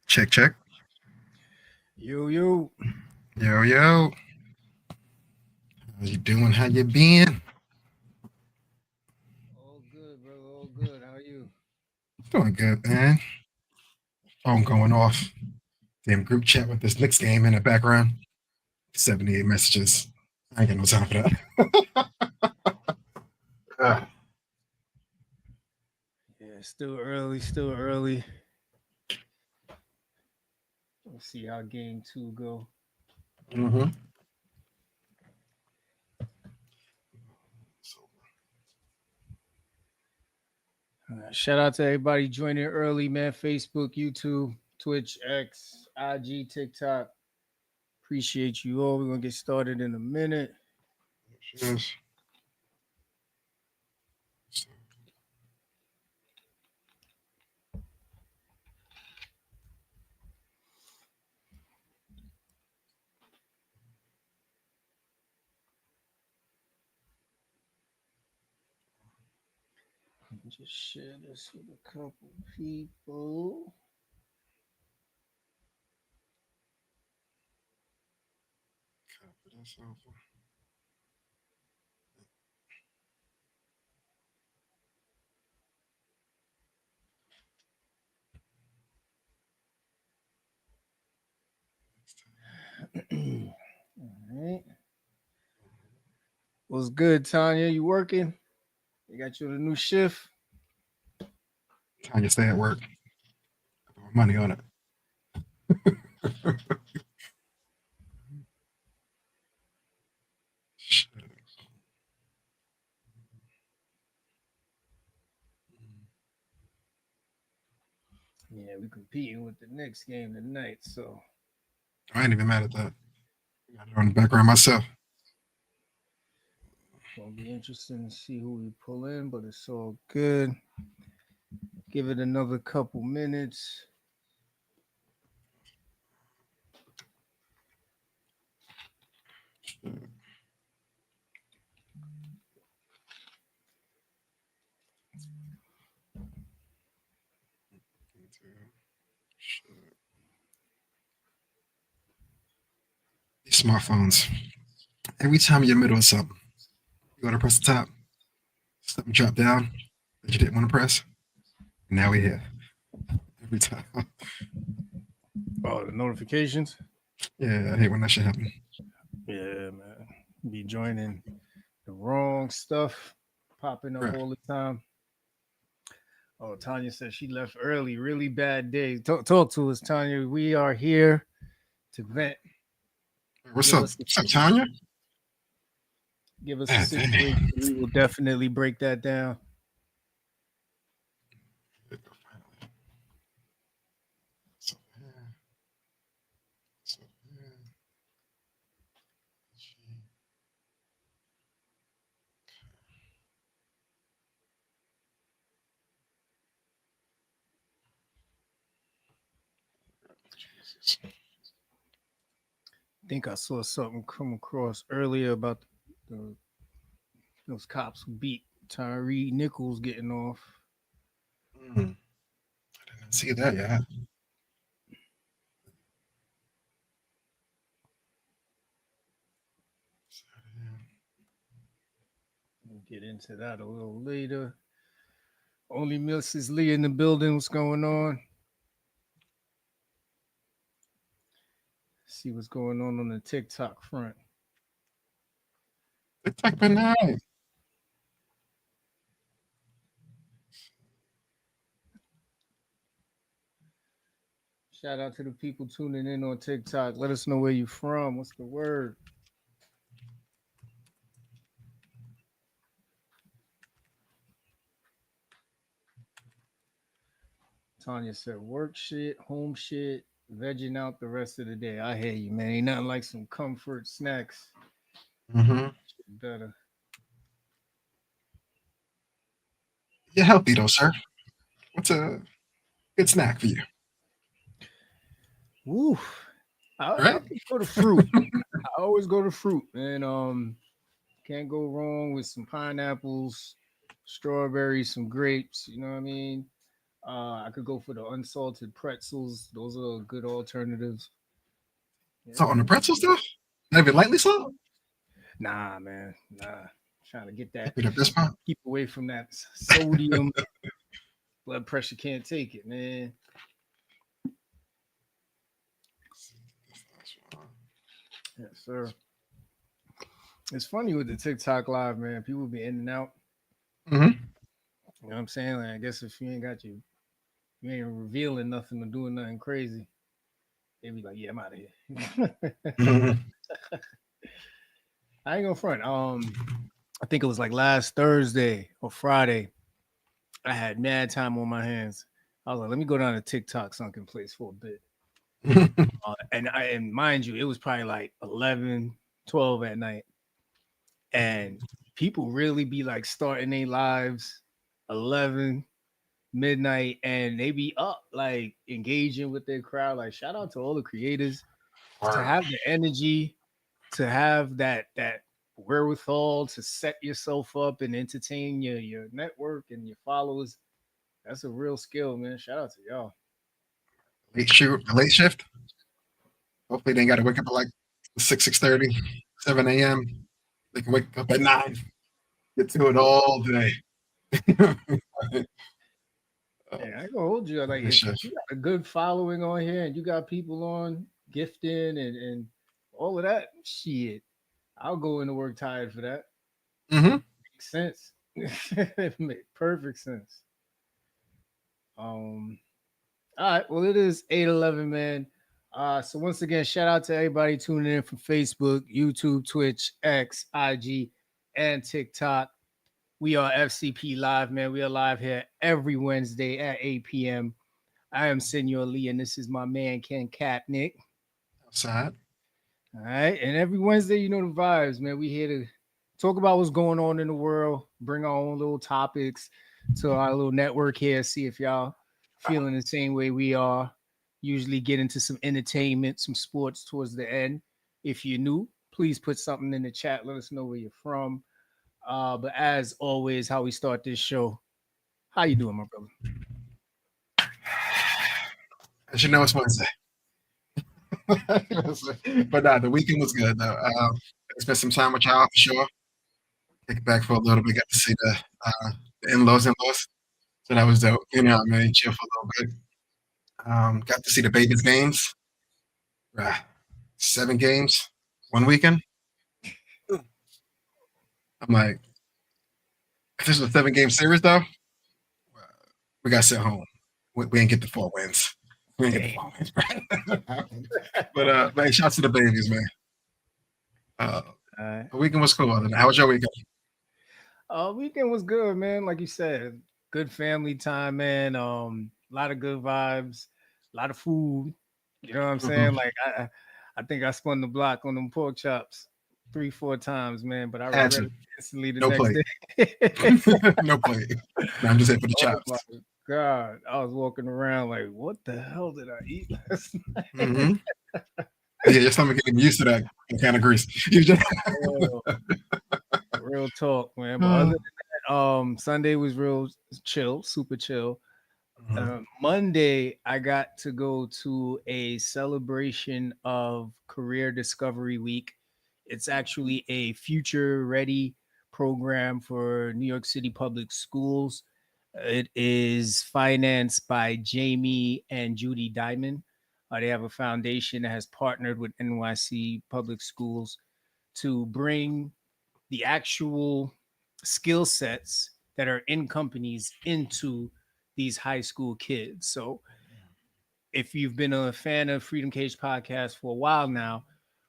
Check, check. Yo, yo. Yo, yo. How you doing? How you been? All good, brother. All good. How are you? Doing good, man. Phone going off. Damn group chat with this Knicks game in the background. 78 messages. I ain't got no time for that. uh, Yeah, still early. Still early. Let's see how game two go. mm-hmm. Shout out to everybody joining early, man. Facebook, YouTube, Twitch, X, IG, TikTok. Appreciate you all. We're gonna get started in a minute. Yes. Just share this with a couple people. All right. What's good, Tanya? You working? They got you on a new shift. Time to stay at work. Put money on it. Yeah, we competing with the next game tonight, so I ain't even mad at that. I got it on the background myself. gonna be interesting to see who we pull in, but it's all good. Give it another couple minutes. These smartphones. Every time you're in the middle of something, you go to press the top, something drop down that you didn't want to press. And now we're here. Every time. Oh, the notifications. Yeah, I hate when that shit happens. Yeah, man. Be joining the wrong stuff, popping up Right. all the time. Oh, Tanya said she left early. Really bad day. Talk to us, Tanya. We are here to vent. What's Give up? us What's up, Tanya? give us a God dang. situation. We will definitely break that down. I think I saw something come across earlier about the, those cops who beat Tyree Nichols getting off. Mm, I didn't see that yet. We'll get into that a little later. Only Mrs. Lee in the building. What's going on? See what's going on the TikTok front. It's like been nice. Shout out to the people tuning in on TikTok. Let us know where you from. What's the word? Tanya said, work shit, home shit, vegging out the rest of the day. I hear you, man. Ain't nothing like some comfort snacks. Mm-hmm. Shit better. You're healthy though, sir. What's a good snack for you? Woo. I Right? go to fruit. I always go to fruit. And can't go wrong with some pineapples, strawberries, some grapes. You know what I mean? I could go for the unsalted pretzels. Those are good alternatives. Yeah, Salt on the man. pretzel stuff? Not even lightly salt? Nah, man. Nah. Trying to get that. Keep it at this point. Keep away from that sodium. Blood pressure can't take it, man. Yes, sir. It's funny with the TikTok live, man. People be in and out. Mm-hmm. You know what I'm saying? Like, I guess if you ain't got you ain't revealing nothing or doing nothing crazy, they be like, yeah, I'm out of here. Mm-hmm. I ain't gonna front. I think it was like last Thursday or Friday. I had mad time on my hands. I was like, let me go down to TikTok sunken place for a bit. And mind you, it was probably like 11, 12 at night. And people really be like starting their lives 11 midnight and they be up like engaging with their crowd. Like shout out to all the creators to have the energy, to have that wherewithal to set yourself up and entertain your network and your followers. That's a real skill, man. Shout out to y'all. Late shift. Hopefully they ain't got to wake up at like 6:30, 7 a.m. They can wake up at 9. Get to it all day. Yeah, I ain't gonna hold you. Like if you got a good following on here and you got people on gifting and all of that shit, I'll go into work tired for that. Mm-hmm. Makes sense. It makes perfect sense. All right. Well, it is 8:11, man. So once again, shout out to everybody tuning in from Facebook, YouTube, Twitch, X, IG, and TikTok. We are FCP Live, man. We are live here every Wednesday at 8 p.m. I am Senor Lee, and this is my man Ken Kapnick. Outside. All right. And every Wednesday, you know the vibes, man. We here to talk about what's going on in the world, bring our own little topics to our little network here, see if y'all feeling the same way we are. Usually get into some entertainment, some sports towards the end. If you're new, please put something in the chat. Let us know where you're from. But as always, how we start this show. How you doing, my brother? As you know, it's Wednesday. But the weekend was good though. I spent some time with y'all for sure. Kick back for a little bit. Got to see the in-laws. So that was dope. You know what I mean? Chill for a little bit. Got to see the Vegas games. 7 games, 1 weekend. I'm like, if this was a 7-game series though, we got to sit home. We ain't get the 4 wins. We ain't get the 4 wins. But man, shout out to the babies, man. The weekend was cool. How was your weekend? Weekend was good, man. Like you said, good family time, man. A lot of good vibes, a lot of food. You know what I'm saying? Like I think I spun the block on them pork chops 3-4 times, man. But I regret it instantly the next day. No plate. No, I'm just here for the chops. Oh my God, I was walking around like, what the hell did I eat last night? Yeah, your stomach getting used to that kind of grease. Real talk, man. But other than that, Sunday was real chill, super chill. Monday, I got to go to a celebration of Career Discovery Week. It's actually a future ready program for New York City public schools. It is financed by Jamie and Judy Diamond. They have a foundation that has partnered with NYC public schools to bring the actual skill sets that are in companies into these high school kids. So if you've been a fan of Freedom Cage podcast for a while now,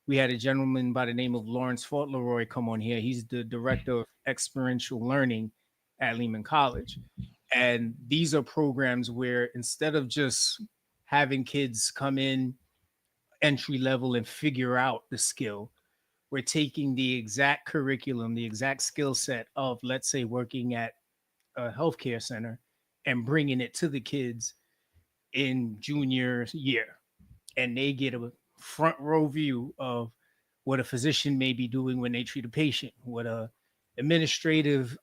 we had a gentleman by the name of Lawrence Fauntleroy come on here. He's the director of experiential learning at Lehman College. And these are programs where instead of just having kids come in entry level and figure out the skill, we're taking the exact curriculum, the exact skill set of, let's say, working at a healthcare center and bringing it to the kids in junior year. And they get a front row view of what a physician may be doing when they treat a patient, what a administrative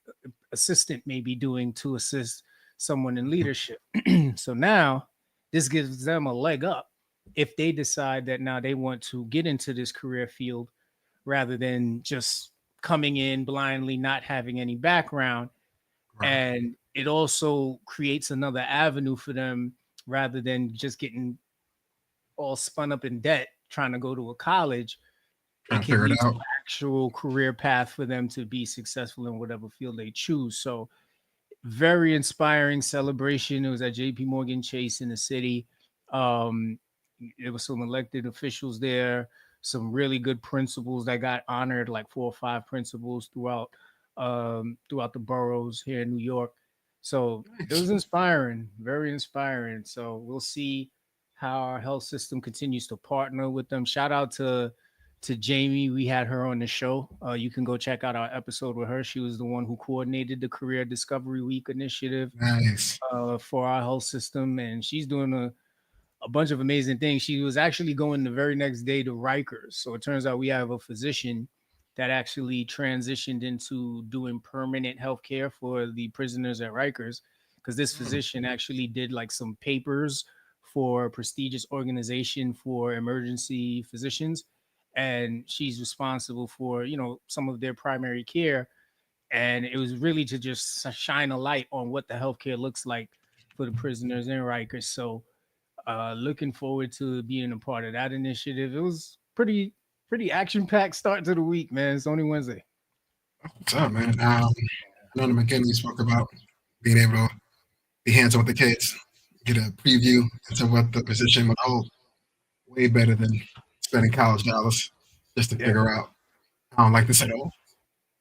assistant may be doing to assist someone in leadership. So now this gives them a leg up if they decide that now they want to get into this career field rather than just coming in blindly, not having any background. Right. And it also creates another avenue for them rather than just getting all spun up in debt trying to go to a college. It Trying to can figure it lead to out. an actual career path for them to be successful in whatever field they choose. So very inspiring celebration. It was at JP Morgan Chase in the city. Um, there was some elected officials there, some really good principals that got honored, like 4 or 5 principals throughout the boroughs here in New York. So it Nice. was inspiring, very inspiring. So we'll see how our health system continues to partner with them. Shout out to Jamie. We had her on the show. You can go check out our episode with her. She was the one who coordinated the Career Discovery Week initiative Nice. for our health system, and she's doing a bunch of amazing things. She was actually going the very next day to Rikers. So it turns out we have a physician that actually transitioned into doing permanent health care for the prisoners at Rikers, because this Mm, physician actually did like some papers for a prestigious organization for emergency physicians, and she's responsible for some of their primary care. And it was really to just shine a light on what the healthcare looks like for the prisoners in Rikers. So looking forward to being a part of that initiative. It was pretty action packed start to the week, man. It's only Wednesday. what's up, man? I know the McKinney spoke about being able to be hands on with the kids, get a preview into what the position would hold. Way better than spending college dollars just to Yeah, figure out. I don't like this at all.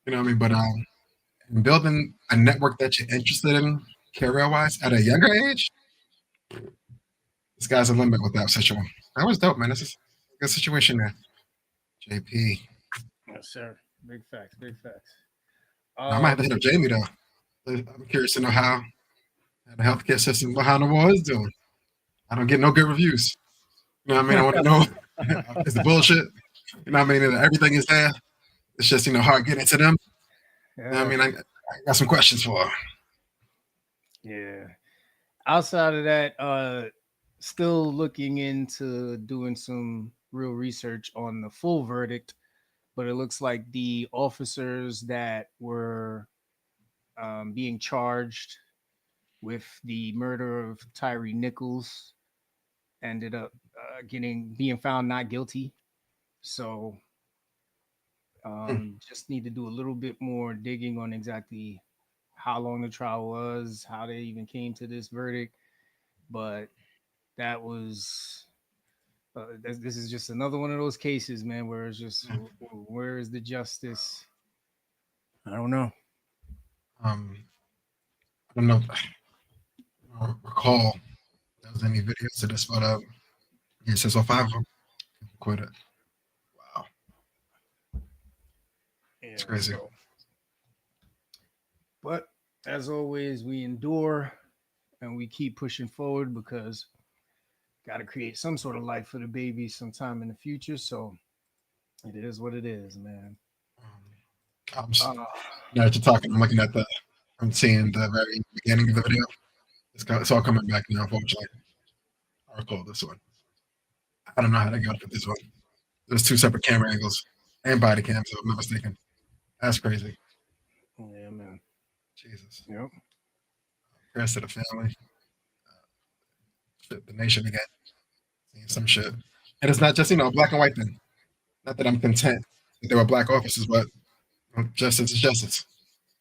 You know what I mean? But building a network that you're interested in career wise at a younger age, the sky's the limit with that situation. That was dope, man. This is a good situation there. JP. yes, sir. Big facts, big facts. I might have to hit up Jamie though. I'm curious to know how the healthcare system behind the wall is doing. I don't get no good reviews. You know what I mean? I want to know is the bullshit. You know what I mean? Everything is there. It's just hard getting to them. You know what I Yeah, mean? I got some questions for her. yeah. Outside of that, still looking into doing some real research on the full verdict, but it looks like the officers that were being charged with the murder of Tyree Nichols ended up getting being found not guilty. So Hmm. just need to do a little bit more digging on exactly how long the trial was, how they even came to this verdict. But that was this is just another one of those cases, man, where it's just where is the justice? I don't know. Um, I don't know. I don't recall if there was any videos to this, but yeah, since 05 of them quit it. Wow, it's Yeah. crazy. But as always, we endure and we keep pushing forward because got to create some sort of life for the baby sometime in the future. So it is what it is, man. I'm just, Uh, now that you're talking, I'm looking at I'm seeing the very beginning of the video. It's all coming back now, unfortunately. I recall this one. I don't know how they got for this one. There's two separate camera angles and body cams, if I'm not mistaken. That's crazy. yeah, man. Jesus. Yep. Prayers to the family, the nation again, seeing some shit. And it's not just, a black and white thing. Not that I'm content that there were black officers, but justice is justice.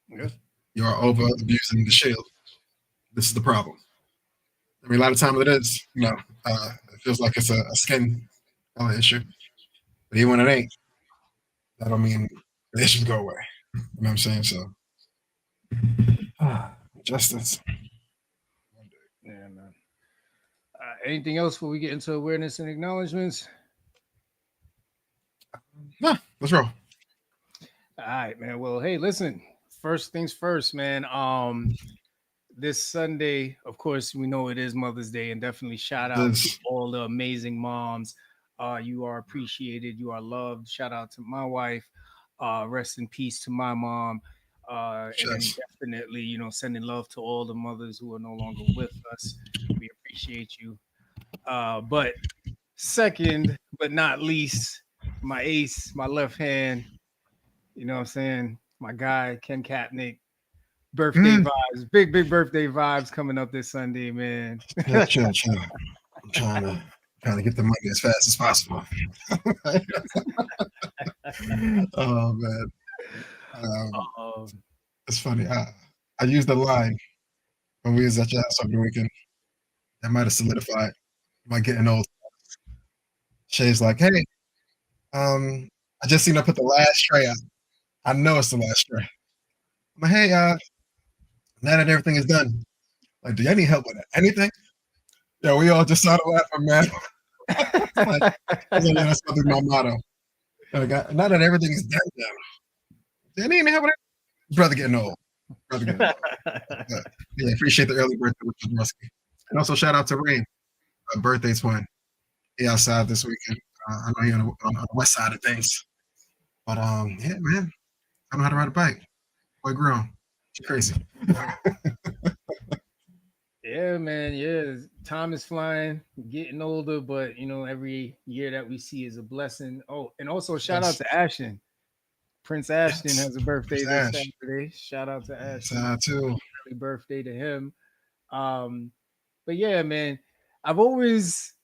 Yeah. If you are over abusing the shield, this is the problem. I mean, a lot of times it is, it feels like it's a skin color issue. But even when it ain't, that don't mean the issues go away. You know what I'm saying? So, justice. Yeah, man. Anything else before we get into awareness and acknowledgments? Nah, let's roll. All right, man. Well, hey, listen. First things first, man. This Sunday, of course, we know it is Mother's Day, and definitely shout out to This, all the amazing moms. You are appreciated. You are loved. Shout out to my wife. Rest in peace to my mom. And then Yes. definitely, sending love to all the mothers who are no longer with us. We appreciate you. But second, but not least, my ace, my left hand, you know what I'm saying? My guy, Ken Kapnick. Birthday Mm, vibes, big birthday vibes coming up this Sunday, man. chill. I'm trying to get the money as fast as possible. Oh man, um, Um, it's funny. I used the line when we was at your house over the weekend. That might have solidified my getting old. Shay's like, hey, I just seen her put the last tray out. I know it's the last tray. I'm like, hey, now that everything is done, like, do you need help with anything? Yeah, we all just started laughing, man. Like, yeah, that's gonna be my motto. Now that everything is done, do you need help with it? Brother getting old. Brother getting old. But, yeah, appreciate the early birthday with Rusky. And also shout out to Rain, birthday twin. He outside this weekend. I know you're on the west side of things. But yeah, man, I know how to ride a bike. Boy, grown. She's crazy. yeah, man. Yeah, time is flying, getting older, but every year that we see is a blessing. Oh, and also shout out Yes, to Ashton. Prince Ashton yes. has a birthday There's this Ash. Saturday. Shout out to Ashton. Side too. Happy birthday to him. Um, but yeah, man, I've always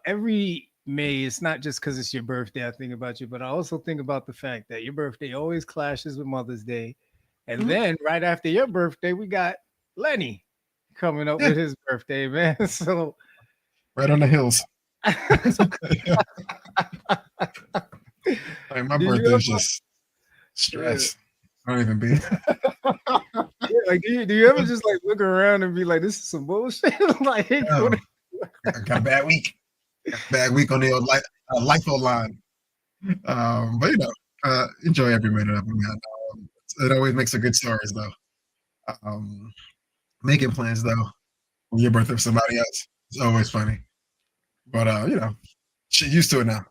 every May, it's not just because it's your birthday, I think about you, but I also think about the fact that your birthday always clashes with Mother's Day. And Mhm. then right after your birthday, we got Lenny coming up Yeah, with his birthday, man. So right on the hills. Yeah. Like my do you birthday is ever just yeah, stress. I don't even be. yeah, like do you ever just like look around and be like, this is some bullshit? Like Oh, what I got a bad week. Bad week on the old LIFO line. But enjoy every minute of it, man. It always makes for good stories, though. Um, Making plans, though, for your birthday for somebody else, it's always funny. But shit, used to it now.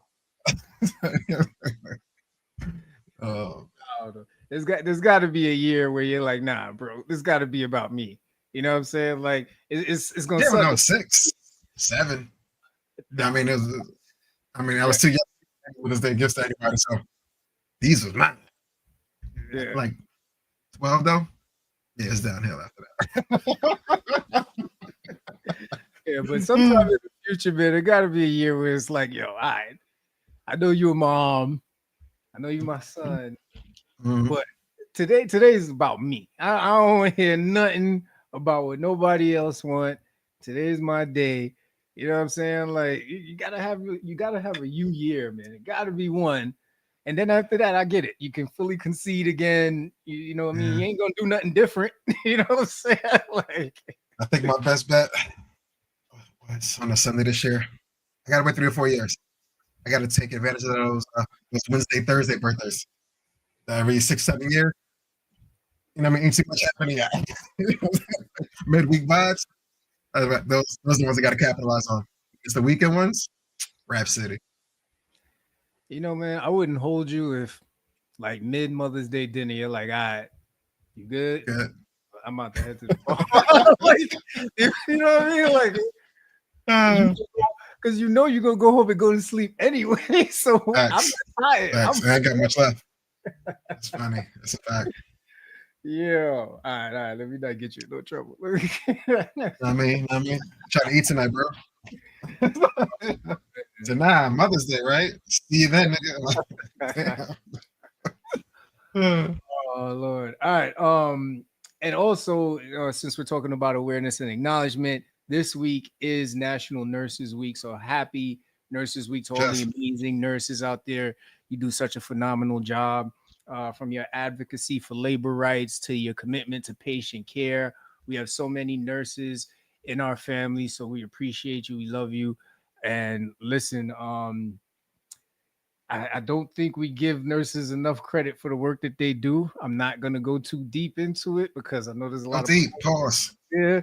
uh, I don't know. There's got to be a year where you're like, nah, bro, this got to be about me. You know what I'm saying? Like it's gonna yeah, when suck. I was 6, 7. I Nah, mean, I yeah, was too young with this day gifts to anybody, so these was mine. yeah. Like 12, though. Yeah, it's downhill after that. Yeah, but sometime in the future, man, there got to be a year where it's like, yo, I know you a mom, I know you my son, Mhm. but today is about me. I don't want to hear nothing about what nobody else want. Today's my day. You know what I'm saying? Like you gotta have a you year, man. It gotta be one. And then after that, I get it. You can fully concede again. You know what I mean? Yeah, You ain't gonna do nothing different. You know what I'm saying? Like I think my best bet was on a Sunday this year. I got to wait 3 or 4 years. I got to take advantage of those Wednesday, Thursday birthdays. Every 6, 7 years. You know what I mean? Ain't too much happening yet. Midweek vibes. Those are the ones I got to capitalize on. It's the weekend ones. Rap City. man, I wouldn't hold you if like mid Mother's Day dinner, you're like, all right, you good? Good. I'm about to head to the bar. Like, you know what I mean? Like you Uh, because you're gonna go home and go to sleep anyway. So I'm facts. not tired. Facts. I ain't got much left. It's funny. It's a fact. Yeah. All right. Let me not get you in no trouble. I mean, try to eat tonight, bro. Tonight, Mother's Day, right? See you then, nigga. Damn. Oh Lord. All right. And also, since we're talking about awareness and acknowledgement, this week is National Nurses Week. So happy Nurses Week to all the Just amazing nurses out there. You do such a phenomenal job. From your advocacy for labor rights to your commitment to patient care. We have so many nurses in our family, so we appreciate you. We love you. And listen, I don't think we give nurses enough credit for the work that they do. I'm not going to go too deep into it because I know there's a go lot of deep. Pause. yeah.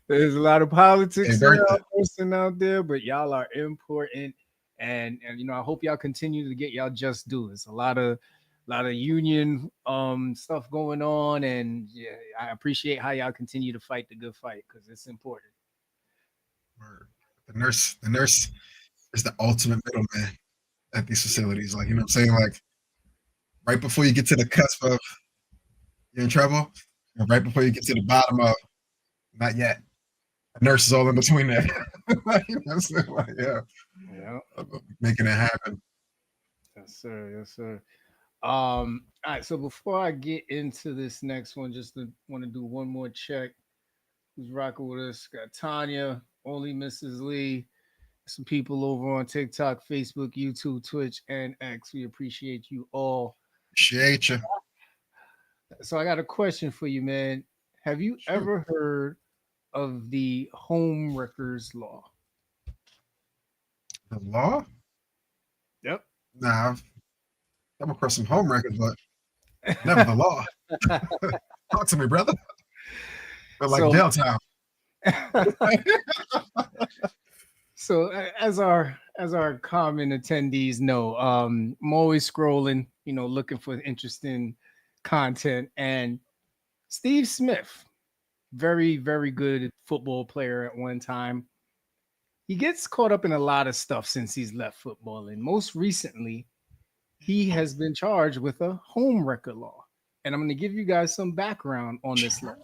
There's a lot of Hey, politics birthday. out there, but y'all are important. And I hope y'all continue to get y'all just due. It's a lot of union stuff going on, and yeah, I appreciate how y'all continue to fight the good fight because it's important. Word. The nurse is the ultimate middleman at these facilities. Like, you know what I'm saying? Like, right before you get to the cusp of you're in trouble, and right before you get to the bottom of not yet. A nurse is all in between there. Like, you know what I'm saying? Like, yeah, Yeah. making it happen. Yes, sir. Yes, sir. All right. So before I get into this next one, just want to do one more check. Who's rocking with us? Got Tanya, only Mrs. Lee, some people over on TikTok, Facebook, YouTube, Twitch, and X. We appreciate you all. Appreciate you. So I got a question for you, man. Have you Shoot. ever heard of the home wreckers law? The law? Yep. Nah, I've come across some home records, but never the law. Talk to me, brother. But like So jail time. so as our common attendees know, I'm always scrolling, looking for interesting content. And Steve Smith, very, very good football player at one time. He gets caught up in a lot of stuff since he's left football. And most recently, he has been charged with a home wrecker law. And I'm going to give you guys some background on this law.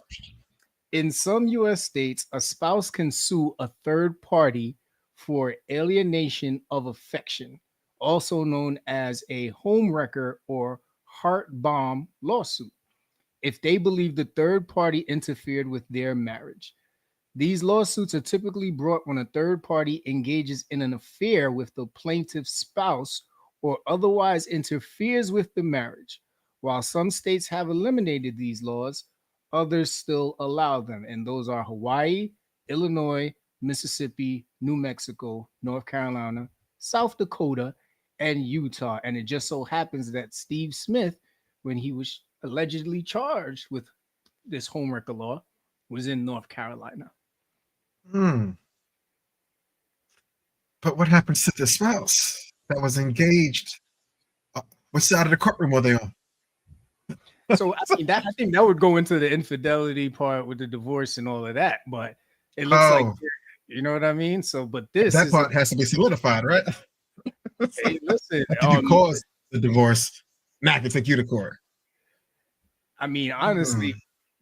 In some US states, a spouse can sue a third party for alienation of affection, also known as a home wrecker or heart bomb lawsuit, if they believe the third party interfered with their marriage. These lawsuits are typically brought when a third party engages in an affair with the plaintiff's spouse or otherwise interferes with the marriage. While some states have eliminated these laws, others still allow them, and those are Hawaii, Illinois, Mississippi, New Mexico, North Carolina, South Dakota, and Utah. And it just so happens that Steve Smith, when he was allegedly charged with this home wrecker law, was in North Carolina. Hmm. But what happens to the spouse that was engaged? What side of the courtroom were they on? So I think that would go into the infidelity part with the divorce and all of that, but it looks like Oh, you know what I mean. So, but this that is part has to be solidified, right? hey, listen. Did you cause the divorce? Now I can take you to court. I mean, Hmm. honestly,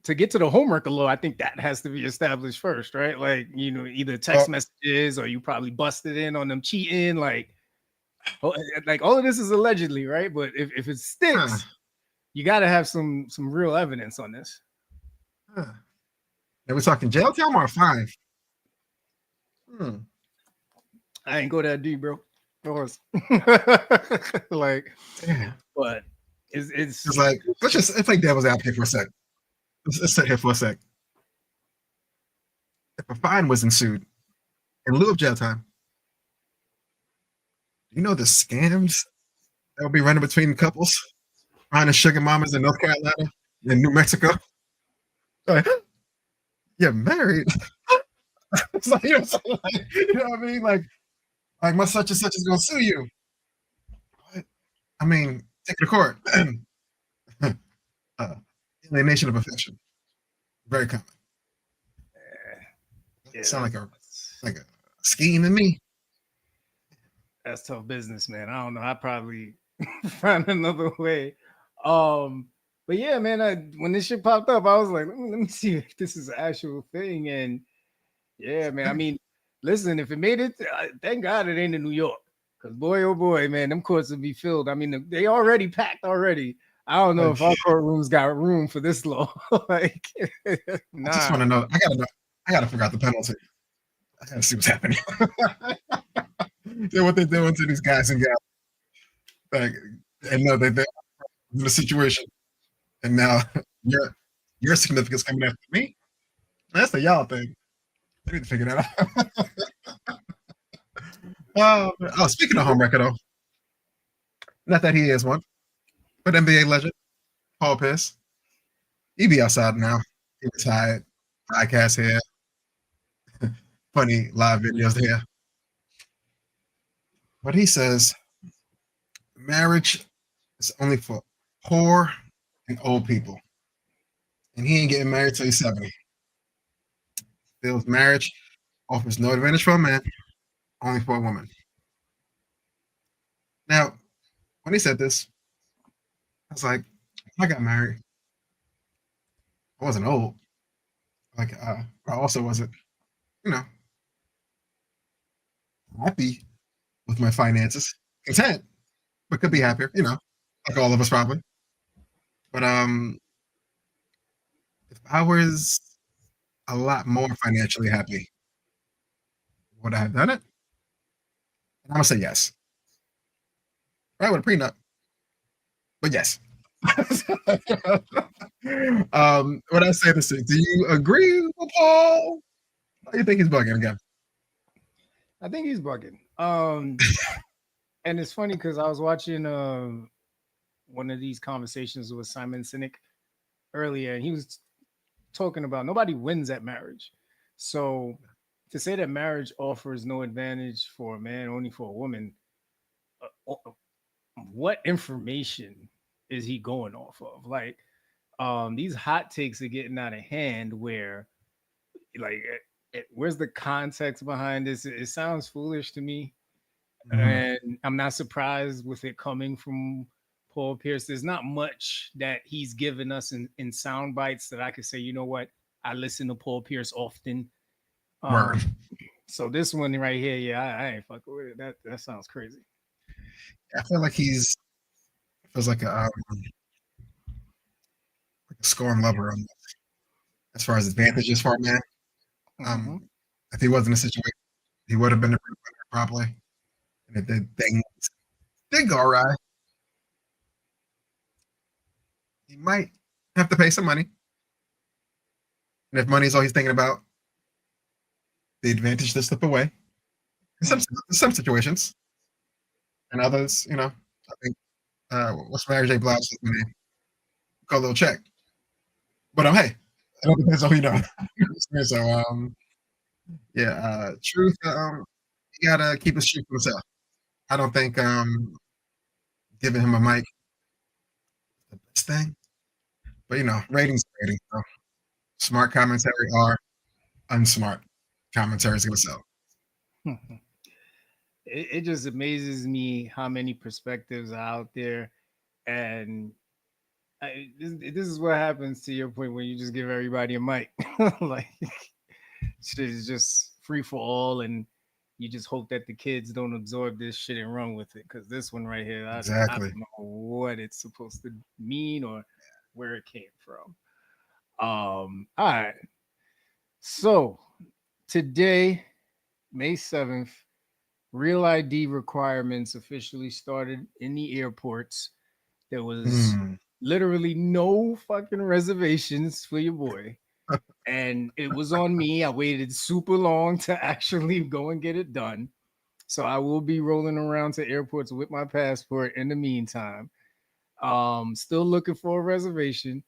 to get to the homework law, I think that has to be established first, right? Like, either text Well, messages or you probably busted in on them cheating, like all of this is allegedly, right? But if it huh, sticks, you got to have some real evidence on this. huh. Are we talking jail time or a fine? Hmm. I ain't go that deep, bro. Of course. Like, Damn. but it's It's like let's play devil's advocate for a sec. Let's sit here for a sec. If a fine was ensued in lieu of jail time, you know the scams that will be running between couples, finding sugar mamas in North Carolina and New Mexico. Like, you're married. It's like, you know what I mean? Like my such and such is gonna sue you. What? I mean, take it to court. Alienation of affection. Very common. yeah, Sound like a scheme to me. that's tough business, man. I don't know. I probably find another way. Um, but yeah, man, when this shit popped up, I was like, let me see if this is an actual thing. And yeah, man, I mean, listen, if it made it, thank God it ain't in New York. Because boy, oh boy, man, them courts would be filled. I mean, they already packed already. I don't know Like, if our courtrooms got room for this law. Like, I just nah. want to know. I gotta know. I gotta figure out the penalty. I gotta see what's happening. See what they're doing to these guys and gals. Like, and know that they're in a situation, and now your significance coming after me. That's the y'all thing. I need to figure that out. Oh, speaking of home record, though, not that he is one, but NBA legend Paul Pierce. He be outside now. He retired. Podcast here, funny live videos here. But he says marriage is only for poor and old people. And he ain't getting married till he's 70. Feels marriage offers no advantage for a man, only for a woman. Now, when he said this, I was like, I got married. I wasn't old. Like, I also wasn't, you know, happy with my finances, content, but could be happier, like all of us probably. But if I was a lot more financially happy, would I have done it? And I'm gonna say yes. Right with a prenup, but yes. When I say this, do you agree with Paul? Or do you think he's bugging again? I think he's bugging. And it's funny because I was watching one of these conversations with Simon Sinek earlier, and he was talking about nobody wins at marriage. So to say that marriage offers no advantage for a man, only for a woman, what information is he going off of? Like, these hot takes are getting out of hand. Where, like, where's the context behind this? It sounds foolish to me, Mm-hmm. and I'm not surprised with it coming from Paul Pierce. There's not much that he's given us in sound bites that I could say, you know what, I listen to Paul Pierce often. Word. So this one right here, yeah, I ain't fucking with it. That sounds crazy. I feel like he's feels like a scorn lover as far as advantages for a man. Mm-hmm. Um, if he wasn't in a situation, he would have been a breadwinner probably. And if the thing did go awry, he might have to pay some money. And if money is all he's thinking about, the advantage to slip away. In some situations, and others, I think what's Mary J. Blige's name? Got a little check. But hey, it all depends on who you know. So yeah, truth. You gotta keep his truth to himself. I don't think giving him a mic is the best thing. But ratings, ratings. So smart commentary or unsmart commentary is gonna sell. It just amazes me how many perspectives are out there, and this is what happens to your point when you just give everybody a mic. Like, shit is just free for all, and you just hope that the kids don't absorb this shit and run with it. Because this one right here, I Exactly. don't know what it's supposed to mean or where it came from. All right. So today, May 7th, real ID requirements officially started in the airports. There was Hmm. literally no fucking reservations for your boy. And it was on me. I waited super long to actually go and get it done. So I will be rolling around to airports with my passport in the meantime. Still looking for a reservation.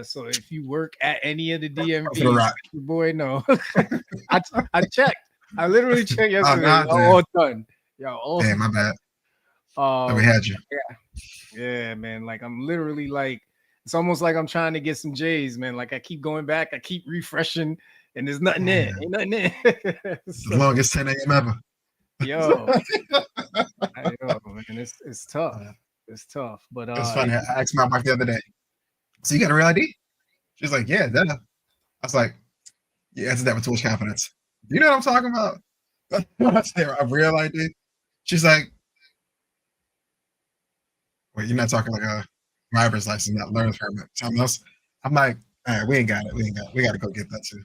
So if you work at any of the For the DMVs, rock. let your boy know. I I checked. I literally checked Oh, yesterday. nah, Y'all damn. all done. Y'all all Damn, my bad. That we um had you. yeah, man. Like, I'm literally like, it's almost like I'm trying to get some J's, man. Like, I keep going back, I keep refreshing, and there's nothing there. Damn. Ain't nothing there. The So, longest 10 a.m. ever. yo, man, it's tough. It's tough. But It was funny. I asked my wife the other day, so you got a real ID? She's like, yeah, duh. I was like, you answered that with too much confidence. Do you know what I'm talking about? I said, a real ID? She's like, wait, you're not talking like a driver's license, not learner's permit. Something else. I'm like, all right, we ain't got it. We ain't got it. We got to go get that too.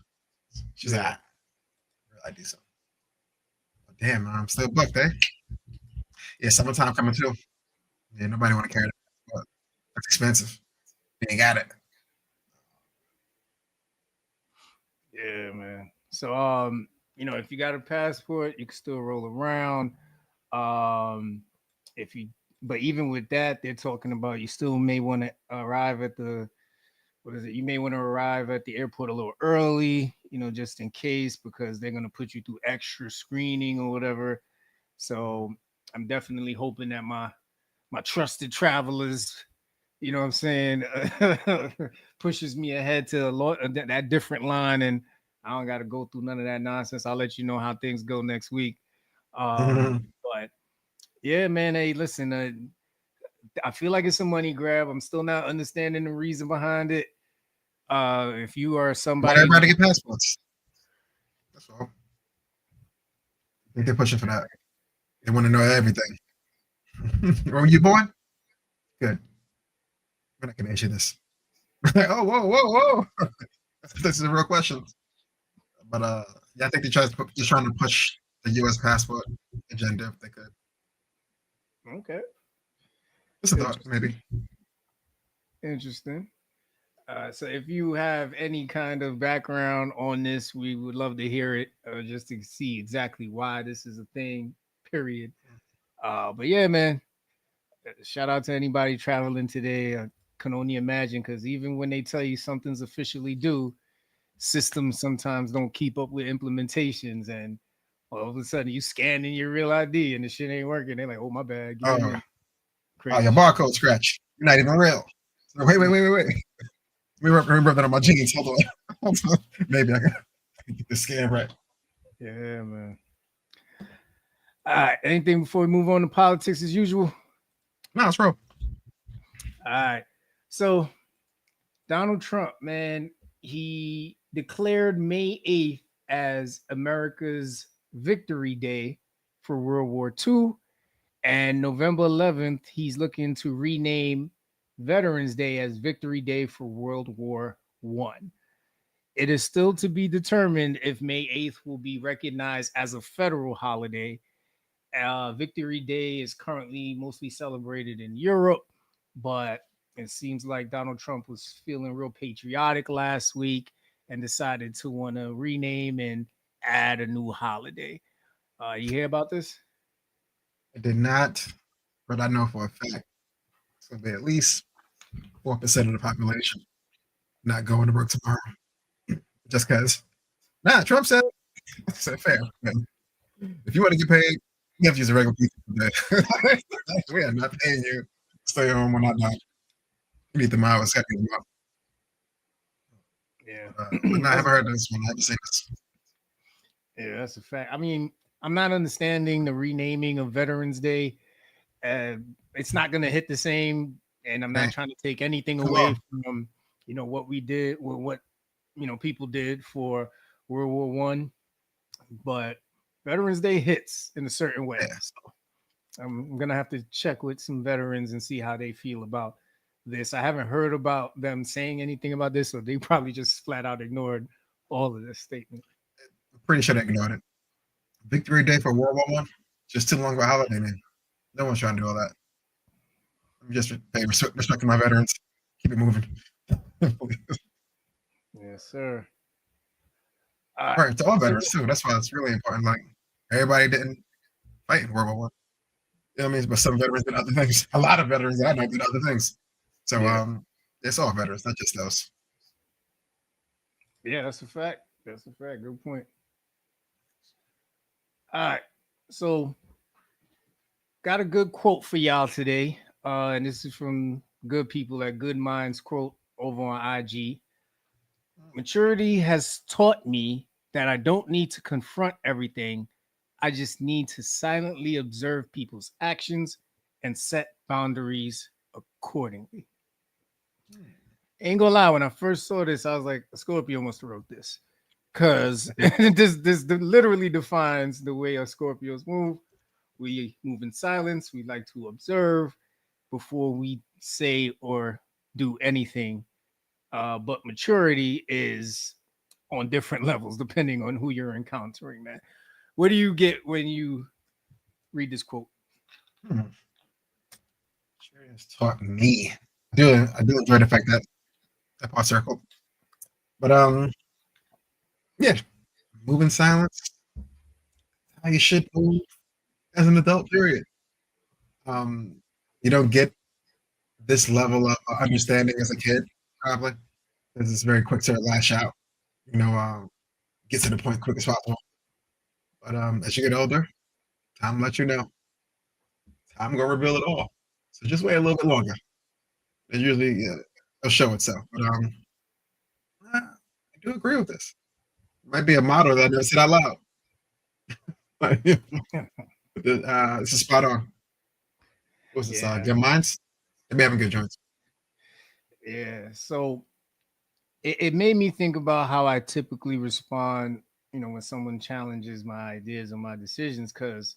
She's like, yeah. real ID. So, damn, man, I'm still booked, eh? Yeah, summertime coming too. Yeah, nobody want to carry that. But it's expensive. You ain't got it. Yeah, man. So, if you got a passport, you can still roll around. Um, if you, but even with that, they're talking about you still may want to arrive at the, what is it? You may want to arrive at the airport a little early, just in case, because they're gonna put you through extra screening or whatever. So I'm definitely hoping that my trusted travelers you know what I'm saying, pushes me ahead to that different line, and I don't got to go through none of that nonsense. I'll let you know how things go next week. But yeah, man. Hey, listen, I feel like it's a money grab. I'm still not understanding the reason behind it. If you are Want somebody everybody to get passports. That's all. I think they're pushing for that. They want to know everything. Where were you born? Good. We're not going to answer this. Oh, whoa, whoa, whoa. This is a real question. But yeah, I think they're trying to push the U.S. passport agenda if they could. okay, Just a thought, interesting, maybe. interesting. So if you have any kind of background on this, we would love to hear it, just to see exactly why this is a thing. Period. But yeah, man. Shout out to anybody traveling today. I can only imagine, because even when they tell you something's officially due, systems sometimes don't keep up with implementations, and all of a sudden you scanning your real ID and the shit ain't working. They're like, "Oh my bad, give me a Oh, minute." oh, Crazy your shit. barcode scratch. You're not even real. So wait. Remember that on my jeans. Hold on. Maybe I can get the scan right. Yeah, man. All right. Anything before we move on to politics as usual? No, it's real. All right. So Donald Trump, man, he declared May 8th as America's Victory Day for World War II. And November 11th, he's looking to rename Veterans Day as Victory Day for World War One. It is still to be determined if May 8th will be recognized as a federal holiday. Victory Day is currently mostly celebrated in Europe, but it seems like Donald Trump was feeling real patriotic last week and decided to want to rename and add a new holiday. You hear about this? I did not, but I know for a fact it's going to be at least 4% of the population not going to work tomorrow just because. Nah, Trump said, I said fair. Man. If you want to get paid, you have to use a regular pizza today. We are not paying you. Stay home when I'm not. You need the miles. Yeah, But no, I that's haven't heard this one. I haven't seen this. yeah, that's a fact. I mean, I'm not understanding the renaming of Veterans Day. It's not going to hit the same, and I'm not Hey, trying to take anything come away on. from what we did, what people did for World War One, but Veterans Day hits in a certain way. Yeah. So I'm gonna have to check with some veterans and see how they feel about this. I haven't heard about them saying anything about this, so they probably just flat out ignored all of this statement. I'm pretty sure they ignored it. Victory Day for World War One. Just too long of a holiday, man. No one's trying to do all that. I'm just respecting my veterans. Keep it moving. Yes, sir. All right. Right, to all So veterans too. That's why it's really important. Like everybody didn't fight in World War One. You know what I mean? But some veterans did other things. A lot of veterans that I know did other things. So yeah, it's all veterans, not just those. yeah, that's a fact. That's a fact. Good point. All right. So got a good quote for y'all today. And this is from good people at Good Minds Quote over on IG. Maturity has taught me that I don't need to confront everything. I just need to silently observe people's actions and set boundaries accordingly. Ain't gonna lie, when I first saw this, I was like, Scorpio must have wrote this. Cause this literally defines the way our Scorpios move. We move in silence. We like to observe before we say or do anything. But maturity is on different levels depending on who you're encountering, man. What do you get when you read this quote? Hmm. Sure has taught me. I do enjoy the fact that part circle. But yeah, move in silence. How you should move as an adult. Period. Um, you don't get this level of understanding as a kid, probably, because it's very quick to lash out. You know, get to the point quick as possible. But as you get older, time to let you know. Time gonna reveal it all. So just wait a little bit longer. It usually it'll show itself. But I do agree with this. Might be a motto that I never said out loud. This is spot on. What's this? Yeah, Good minds. They be having good joints. yeah. So it made me think about how I typically respond, when someone challenges my ideas or my decisions, because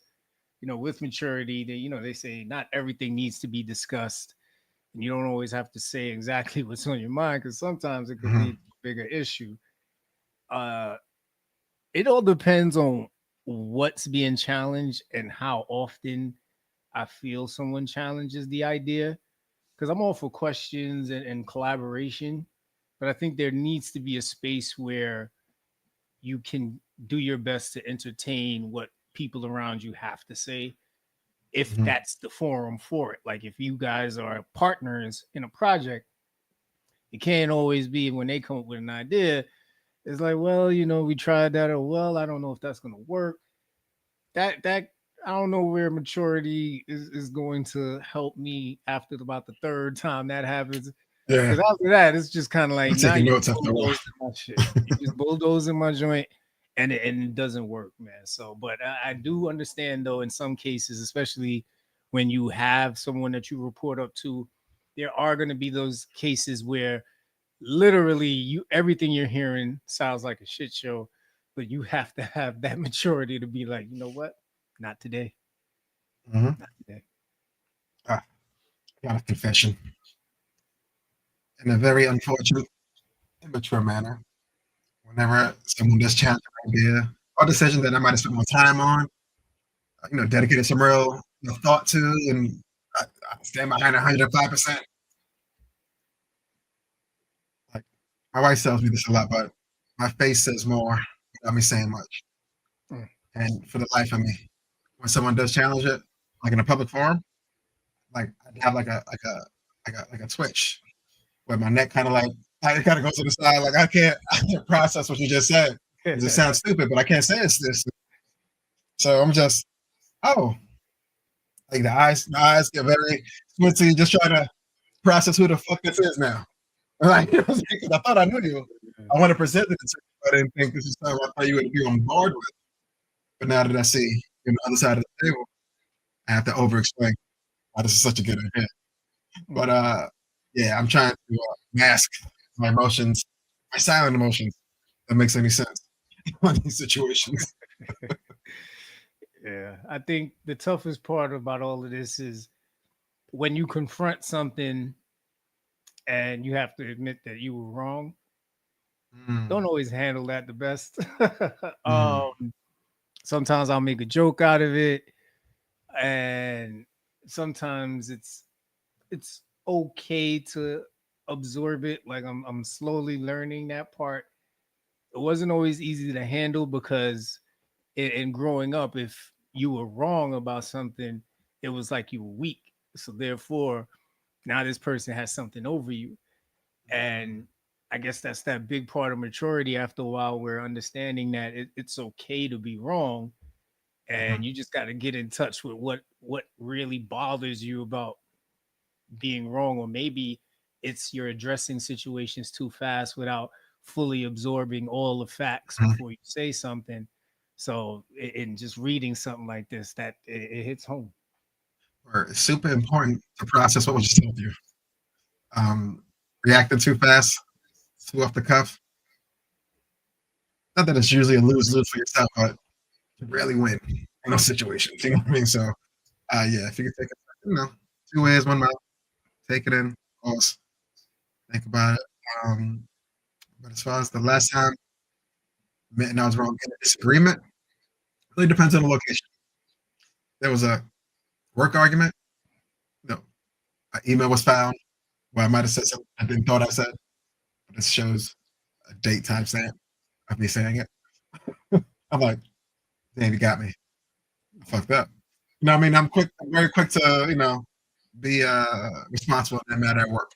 with maturity, they say not everything needs to be discussed, and you don't always have to say exactly what's on your mind, because sometimes it could Mhm. lead to a bigger issue. Uh, it all depends on what's being challenged and how often I feel someone challenges the idea. Because I'm all for questions and collaboration, but I think there needs to be a space where you can do your best to entertain what people around you have to say, if Mhm. that's the forum for it. Like if you guys are partners in a project, it can't always be when they come up with an idea, it's like, well, we tried that, or well, I don't know if that's gonna work. That I don't know where maturity is going to help me after about the third time that happens. Yeah, Because after that, it's just kind of I'm like now taking you notes after a while. bulldozing my shit. You just bulldozing my joint, and it doesn't work, man. So, but I do understand though, in some cases, especially when you have someone that you report up to, there are going to be those cases where literally you everything you're hearing sounds like a shit show, but you have to have that maturity to be like, you know what? Not today. Mhm. Not today. Ah, got a confession in a very unfortunate, immature manner. Whenever someone does challenge an idea or decision that I might have spent more time on, dedicated some real thought to, and I stand behind 105%. Like my wife tells me this a lot, but my face says more without me saying much. Mm. And for the life of me, when someone does challenge it, like in a public forum, like I have like a twitch where my neck kind of like it kind of goes to the side. Like I can't process what you just said because it sounds stupid, but I can't say it's this. So I'm just oh, like the eyes get very squinty, just trying to process who the fuck this is now. Like, I thought I knew you. I want to present it to you. I didn't think this is something I thought you would be on board with. But now that I see you on the other side of the table, I have to over explain why this is such a good idea. But Mm. yeah, I'm trying to mask my emotions, my silent emotions. That makes any sense on these situations. Yeah, I think the toughest part about all of this is when you confront something and you have to admit that you were wrong. Don't Mm, always handle that the best. mm, Sometimes I'll make a joke out of it, and sometimes it's okay to absorb it. Like I'm slowly learning that part. It wasn't always easy to handle because in growing up, if you were wrong about something, it was like you were weak. So therefore, now this person has something over you. And I guess that's that big part of maturity. After a while, we're understanding that it's okay to be wrong, mhm. and you just got to get in touch with what really bothers you about being wrong, or maybe it's you're addressing situations too fast without fully absorbing all the facts Mhm. before you say something. So in just reading something like this, that it hits home. Or it's super important to process what was just told you. Um, Reacting too fast, too off the cuff. Not that it's usually a lose lose for yourself, but to really win in those situations. You know what I mean? So, yeah, if you could take it, two ways, one mouth, take it in, pause, think about it. Um, but as far as the last time admitting I was wrong in a disagreement, really depends on the location. There was a work argument. No, an email was found where I might have said something I didn't thought I said, but this shows a date time stamp of me saying it. I'm like, damn, you got me. I fucked up. I mean, I'm very quick to, be responsible in that matter at work.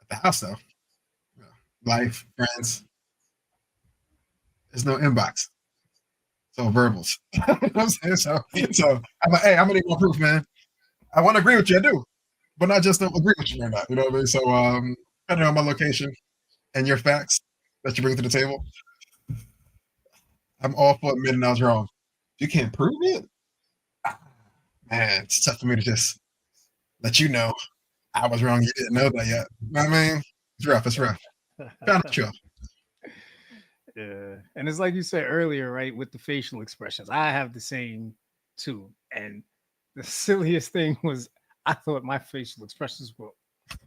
At the house though, you know, life, friends, there's no inbox. So verbals. You know what I'm saying? So I'm like, hey, I'm gonna need more proof, man. I want to agree with you, I do. but I just don't agree with you or not. You know what I mean? So, depending on my location and your facts that you bring to the table, I'm all for admitting I was wrong. You can't prove it, ah, man. It's tough for me to just let you know I was wrong. You didn't know that yet. You know what I mean? It's rough. It's rough. Found out you off. Yeah. And it's like you said earlier, right? With the facial expressions, I have the same too. And the silliest thing was I thought my facial expressions were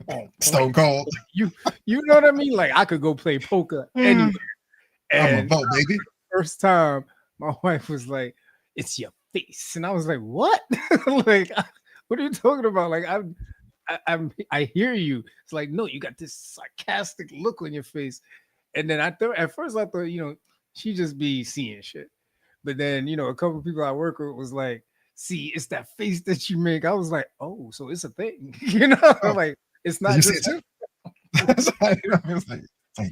on point. Stone cold. You you know what I mean? Like I could go play poker anywhere. I'm a And vote, baby. first time my wife was like, "It's your face," and I was like, "What? Like, what are you talking about? Like, I hear you." It's like, no, you got this sarcastic look on your face, and then I thought at first I thought, she just be seeing shit, but then a couple of people I work with was like, "See, it's that face that you make." I was like, "Oh, so it's a thing," Oh, like it's did not you see just it too? It's like,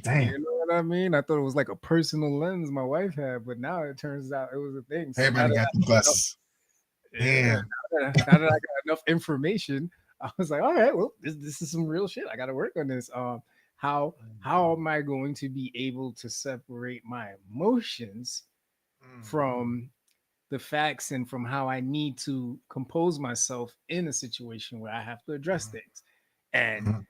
damn. you know what I mean? I thought it was like a personal lens my wife had, but now it turns out it was a thing. So now Everybody that got the glasses. yeah, Damn. now that I got enough information, I was like, all right, well, this is some real shit. I got to work on this. How am I going to be able to separate my emotions from the facts and from how I need to compose myself in a situation where I have to address things? And Mhm.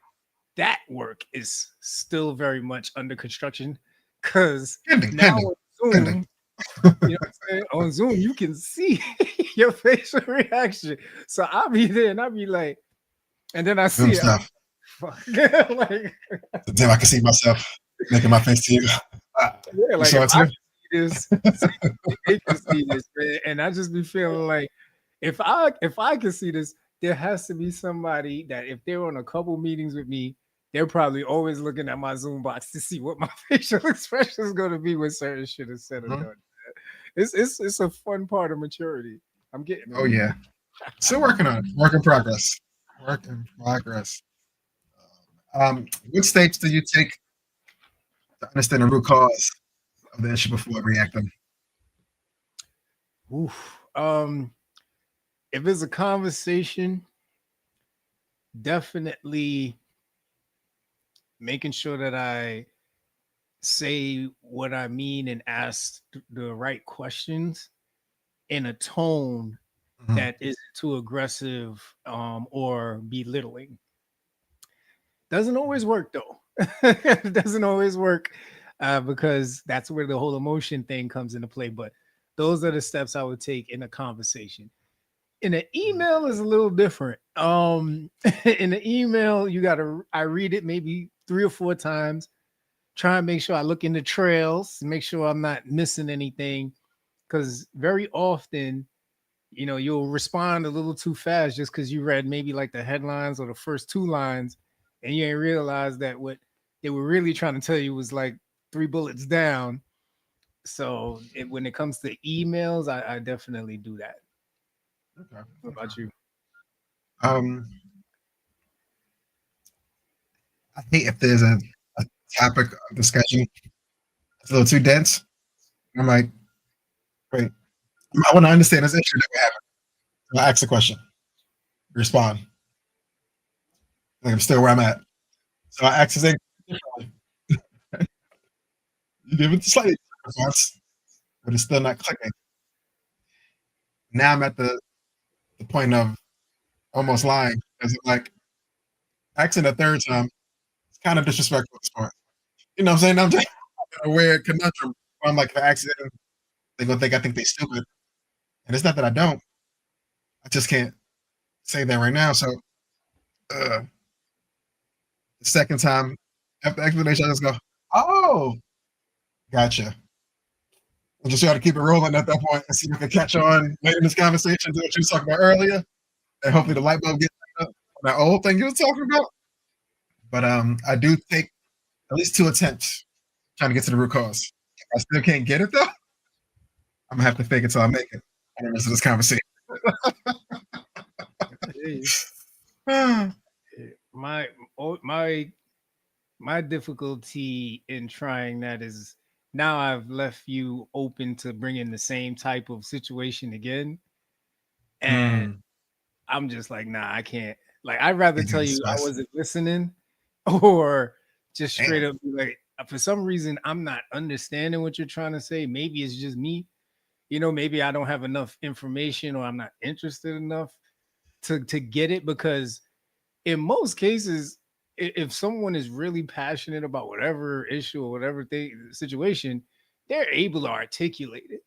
that work is still very much under construction because Pending, now pending, on pending. Zoom, what I'm saying? On Zoom, you can see your facial reaction. So I'll be there and I'll be like, and then I Zoom see it. I'm stuff. like, fuck. Like, Damn, I can see myself making my face to you. yeah, You like saw if it I too? can see this, they can see this, man. And I just be feeling like if I can see this, there has to be somebody that if they're on a couple meetings with me, they're probably always looking at my Zoom box to see what my facial expression is going to be when certain shit is said or Mhm. done. It's a fun part of maturity. I'm getting Oh there. yeah. Still working on it. Work in progress. Work in progress. What steps do you take to understand the root cause of the issue before reacting? Oof. If it's a conversation, definitely making sure that I say what I mean and ask the right questions in a tone Mhm. that isn't too aggressive or belittling. Doesn't always work though. It doesn't always work because that's where the whole emotion thing comes into play. But those are the steps I would take in a conversation. In an Mhm. email is a little different. In an email, I read it maybe 3 or 4 times, try and make sure I look in the trails, make sure I'm not missing anything. Because very often, you'll respond a little too fast just because you read maybe like the headlines or the first 2 lines, and you ain't realized that what they were really trying to tell you was like 3 bullets down. So when it comes to emails, I definitely do that. Okay. What Okay. about you? Um, I hate if there's a topic of discussion that's a little too dense. I'm like, wait, I want to understand this issue that we're having. So I ask the question, respond. Like I'm still where I'm at. So I ask the same differently. You give it a slightly different response, but it's still not clicking. Now I'm at the point of almost lying because I'm like asking a third time. It's kind of disrespectful at this point. You know what I'm saying? I'm just in a weird conundrum where I'm like, if I ask them, they're gonna think I think they're stupid, and it's not that I don't. I just can't say that right now. So the second time after explanation, I just go, "Oh, gotcha." And just try to keep it rolling at that point and see if we can catch on later in this conversation to what you was talking about earlier, and hopefully the light bulb gets lit up on that old thing you was talking about. But I do take at least 2 attempts trying to get to the root cause. If I still can't get it though, I'm gonna have to fake it till I make it for the rest of this conversation. Hey, my oh, my difficulty in trying that is now I've left you open to bringing the same type of situation again, and Mm, I'm just like, nah, I can't. Like I'd rather Easy tell to you I dismiss. wasn't listening, or just straight Damn. up be like, for some reason I'm not understanding what you're trying to say. Maybe it's just me. Maybe I don't have enough information or I'm not interested enough to get it, because in most cases, if someone is really passionate about whatever issue or whatever thing situation, they're able to articulate it.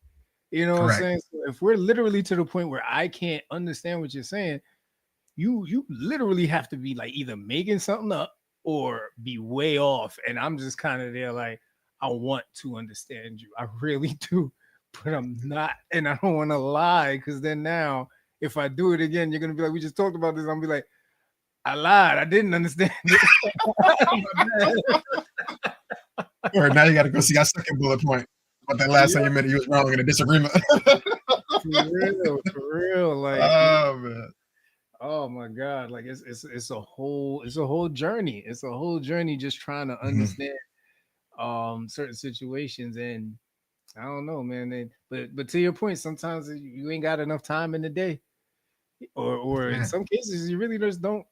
You know what I'm Correct. saying? So if we're literally to the point where I can't understand what you're saying, you literally have to be like either making something up or be way off. And I'm just kind of there like, I want to understand you. I really do, but I'm not. And I don't want to lie, because then now if I do it again, you're gonna be like, we just talked about this. I'm gonna be like, I lied. I didn't understand it. Or now you got to go see our second bullet point. But that last time you admitted you was wrong in a disagreement. For real. Like, Oh man. oh my God. Like it's a whole journey. It's a whole journey just trying to Mhm. understand certain situations. And I don't know, man. But to your point, sometimes you ain't got enough time in the day. Or in Yeah. some cases you really just don't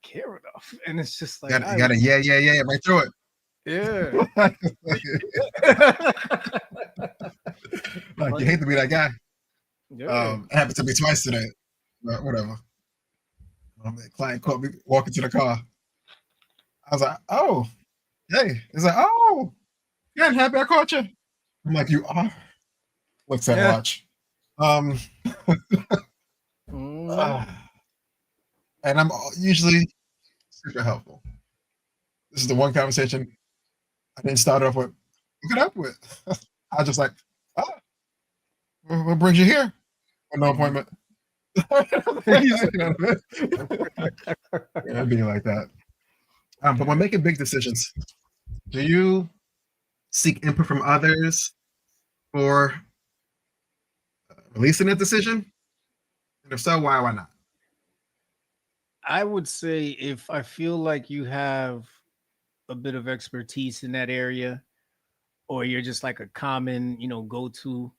care enough. And it's just You like, got you got to yeah right through it. yeah. Like you hate to be that guy. Yeah. It happened to me twice today. But whatever. The client caught me walking to the car. I was like, oh, hey. He's like, oh, yeah, I'm happy I caught you. I'm like, you are? Looks at Yeah. watch. Um, Mhm. uh, and I'm usually super helpful. This is the one conversation I didn't start off with. Look it up with. I was just like, oh, what brings you here? For no Mhm. appointment. You know what I mean? Yeah, it'd be like that. But when making big decisions, do you seek input from others for releasing a decision? And if so, why not? I would say if I feel like you have a bit of expertise in that area, or you're just like a common, go to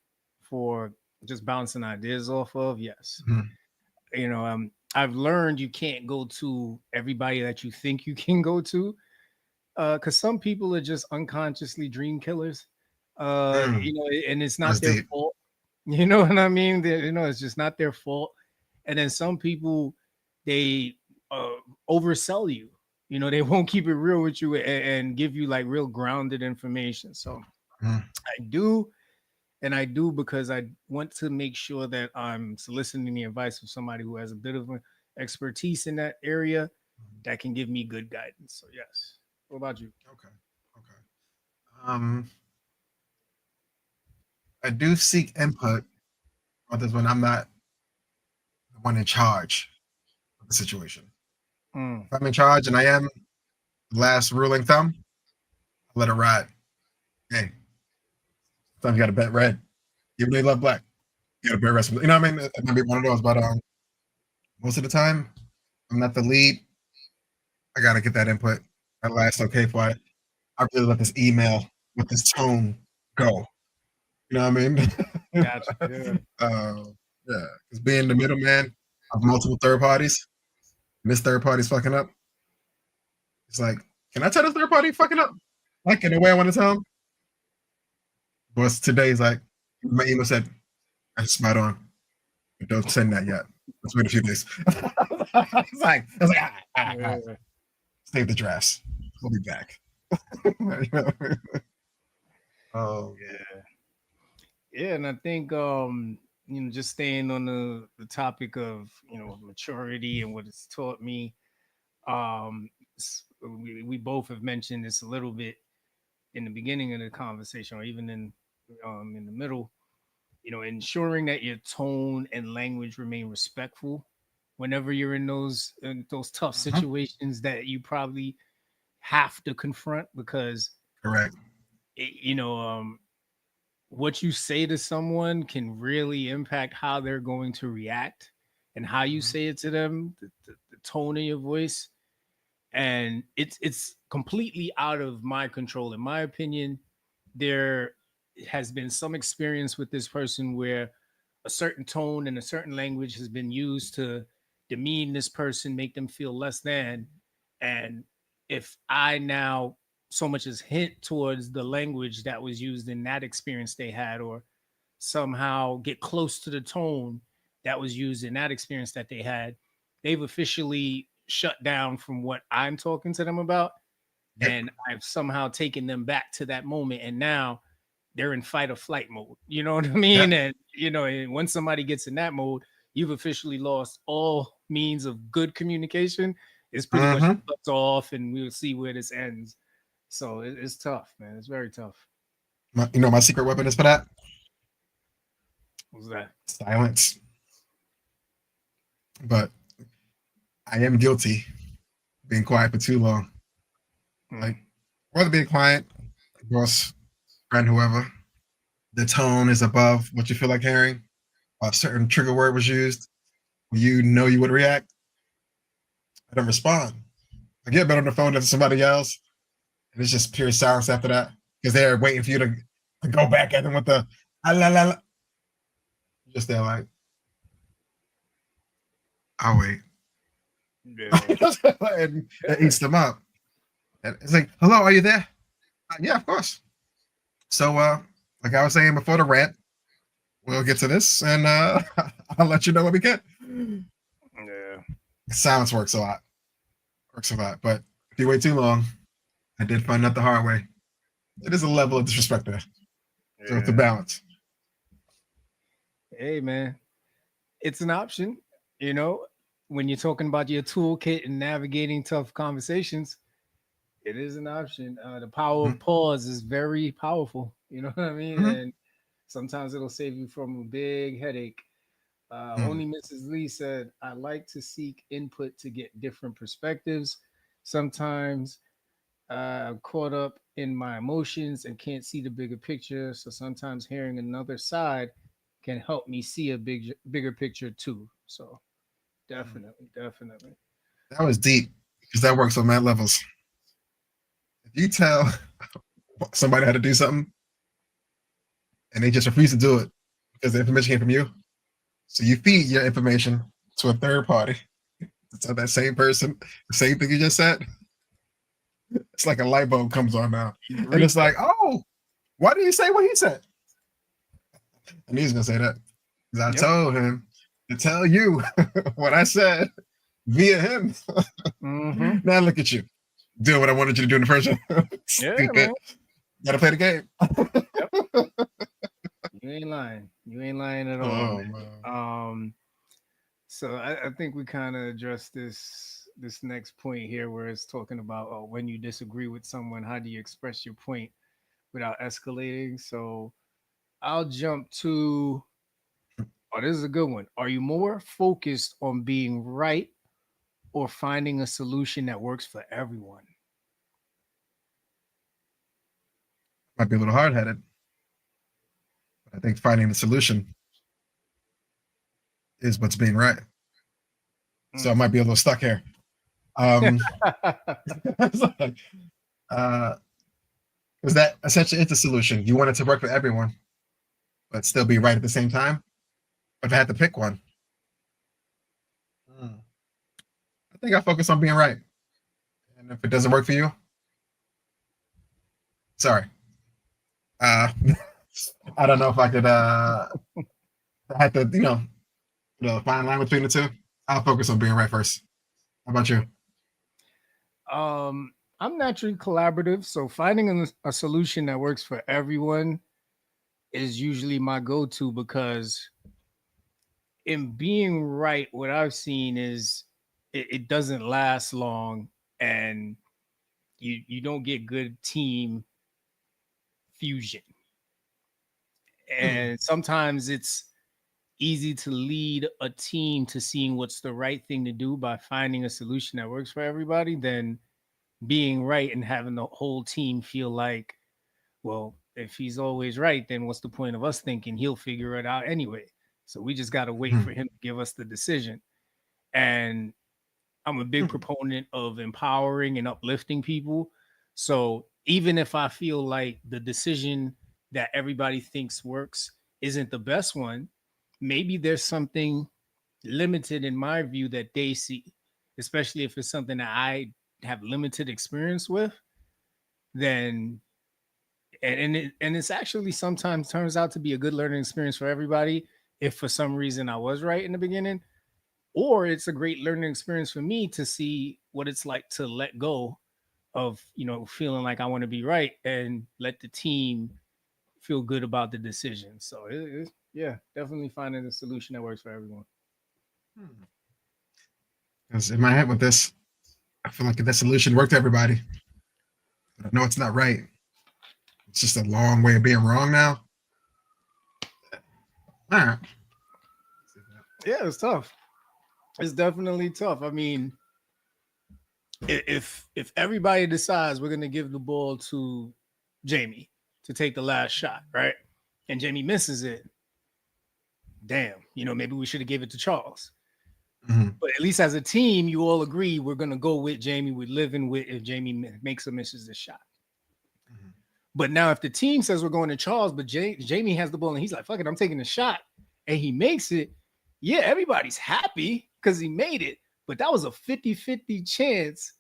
for just bouncing ideas off of, yes. Mhm. I've learned you can't go to everybody that you think you can go to, because some people are just unconsciously dream killers. Mm, And it's that's not their deep. fault. You know what I mean? It's just not their fault. And then some people, they uh, oversell you. They won't keep it real with you and give you like real grounded information. So Mm, I do, and I do because I want to make sure that I'm soliciting the advice of somebody who has a bit of an expertise in that area that can give me good guidance. So yes. What about you? okay. Okay. Um, I do seek input, others when I'm not the one in charge of the situation. Mm. If I'm in charge and I am the last ruling thumb, I let it ride. Hey, sometimes you got to bet red. Even though you love black, you got to bet red. You know what I mean? It might be one of those, but most of the time, I'm not the lead. I got to get that input. That last okay for it. I really let this email with this tone go. You know what I mean? Gotcha. Yeah. uh, yeah, because being the middleman of multiple third parties, and this third party's fucking up. It's like, can I tell this third party fucking up? Like in the way I want to tell him? But today's like, my email said, that's spot on. But don't send that yet. Let's wait a few days. I was like, Yeah. save the drafts. We'll be back. Oh, Yeah. Yeah. And I think just staying on the topic of, maturity and what it's taught me. We both have mentioned this a little bit in the beginning of the conversation, or even in the middle. Ensuring that your tone and language remain respectful whenever you're in those tough mhm, situations that you probably have to confront, because correct. it, you know what you say to someone can really impact how they're going to react, and how you Mhm, say it to them, the tone of your voice. And it's completely out of my control. In my opinion, there has been some experience with this person where a certain tone and a certain language has been used to demean this person, make them feel less than. And if I now so much as hint towards the language that was used in that experience they had, or somehow get close to the tone that was used in that experience that they had, they've officially shut down from what I'm talking to them about. Yep. And I've somehow taken them back to that moment. And now they're in fight or flight mode. You know what I Yep. mean? And, and once somebody gets in that mode, you've officially lost all means of good communication. It's pretty much Mm-hmm. off, and we'll see where this ends. So it's tough, man. It's very tough. My secret weapon is for that? What's that? Silence. But I am guilty being quiet for too long. Like, whether be a client, boss, friend, whoever, the tone is above what you feel like hearing. A certain trigger word was used. You know you would react. I don't respond. I get better on the phone to somebody else, and it's just pure silence after that because they're waiting for you to go back at them with the la la la. Just there, like, I'll wait. Yeah. And it eats them up. And it's like, hello, are you there? Yeah, of course. So, like I was saying before the rant, we'll get to this, and I'll let you know when we can. Yeah. Silence works a lot. Works a lot. But if you wait too long, I did find out the hard way. It is a level of disrespect there. So it's a balance. Hey, man, it's an option. You know, when you're talking about your toolkit and navigating tough conversations, it is an option. The power of pause is very powerful. You know what I mean? Mm-hmm. And sometimes it'll save you from a big headache. Only Mrs. Lee said, I like to seek input to get different perspectives. Sometimes I'm caught up in my emotions and can't see the bigger picture. So sometimes hearing another side can help me see a bigger picture too. So definitely, definitely. That was deep because that works on mad levels. If you tell somebody how to do something and they just refuse to do it because the information came from you, so you feed your information to a third party to tell that same person the same thing you just said. It's like a light bulb comes on now. And it's like, oh, why did he say what he said? And he's going to say that. Because I told him to tell you what I said via him. Mm-hmm. Now look at you. Doing what I wanted you to do in the first one. Yeah, man. Gotta play the game. You ain't lying. You ain't lying at all. Oh, man. So I think we kind of addressed this next point here, where it's talking about when you disagree with someone, how do you express your point without escalating? So I'll jump to. Oh, this is a good one. Are you more focused on being right or finding a solution that works for everyone? Might be a little hard headed. I think finding the solution is what's being right. So I might be a little stuck here. Because that essentially is the solution. You want it to work for everyone, but still be right at the same time. If I had to pick one, I think I focus on being right. And if it doesn't work for you, sorry. I don't know if I could I had to, the fine line between the two. I'll focus on being right first. How about you? I'm naturally collaborative, so finding a solution that works for everyone is usually my go-to, because in being right, what I've seen is it doesn't last long, and you don't get good team fusion. And sometimes it's easy to lead a team to seeing what's the right thing to do by finding a solution that works for everybody than being right and having the whole team feel like, well, if he's always right, then what's the point of us thinking he'll figure it out anyway? So we just got to wait for him to give us the decision. And I'm a big proponent of empowering and uplifting people. So even if I feel like the decision that everybody thinks works isn't the best one, maybe there's something limited in my view that they see, especially if it's something that I have limited experience with, then and it's actually sometimes turns out to be a good learning experience for everybody if for some reason I was right in the beginning, or it's a great learning experience for me to see what it's like to let go of, feeling like I want to be right and let the team feel good about the decision. So yeah, definitely finding a solution that works for everyone. Because in my head with this, I feel like that solution worked for everybody. But I know it's not right. It's just a long way of being wrong now. All right. Yeah, it's tough. It's definitely tough. I mean, if everybody decides we're gonna give the ball to Jamie to take the last shot, right? And Jamie misses it, damn, maybe we should have gave it to Charles. Mm-hmm. But at least as a team, you all agree we're gonna go with Jamie. We're living with if Jamie makes or misses this shot. Mm-hmm. But now if the team says we're going to Charles, but Jamie has the ball and he's like, fuck it, I'm taking the shot, and he makes it, yeah, everybody's happy because he made it. But that was a 50-50 chance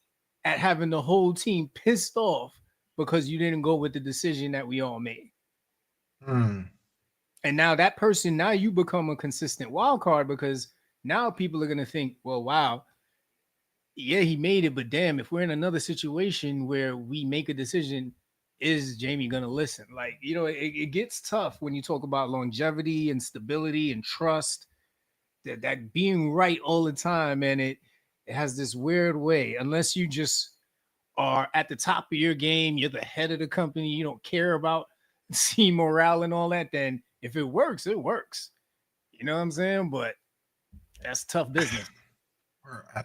at having the whole team pissed off because you didn't go with the decision that we all made. Mm. And now that person, now you become a consistent wild card because now people are going to think, well, wow, yeah, he made it, but damn, if we're in another situation where we make a decision, is Jamie gonna listen? Like, it gets tough when you talk about longevity and stability and trust. That being right all the time, and it has this weird way, unless you just are at the top of your game, you're the head of the company, you don't care about team morale and all that, then if it works, it works. You know what I'm saying? But that's tough business. I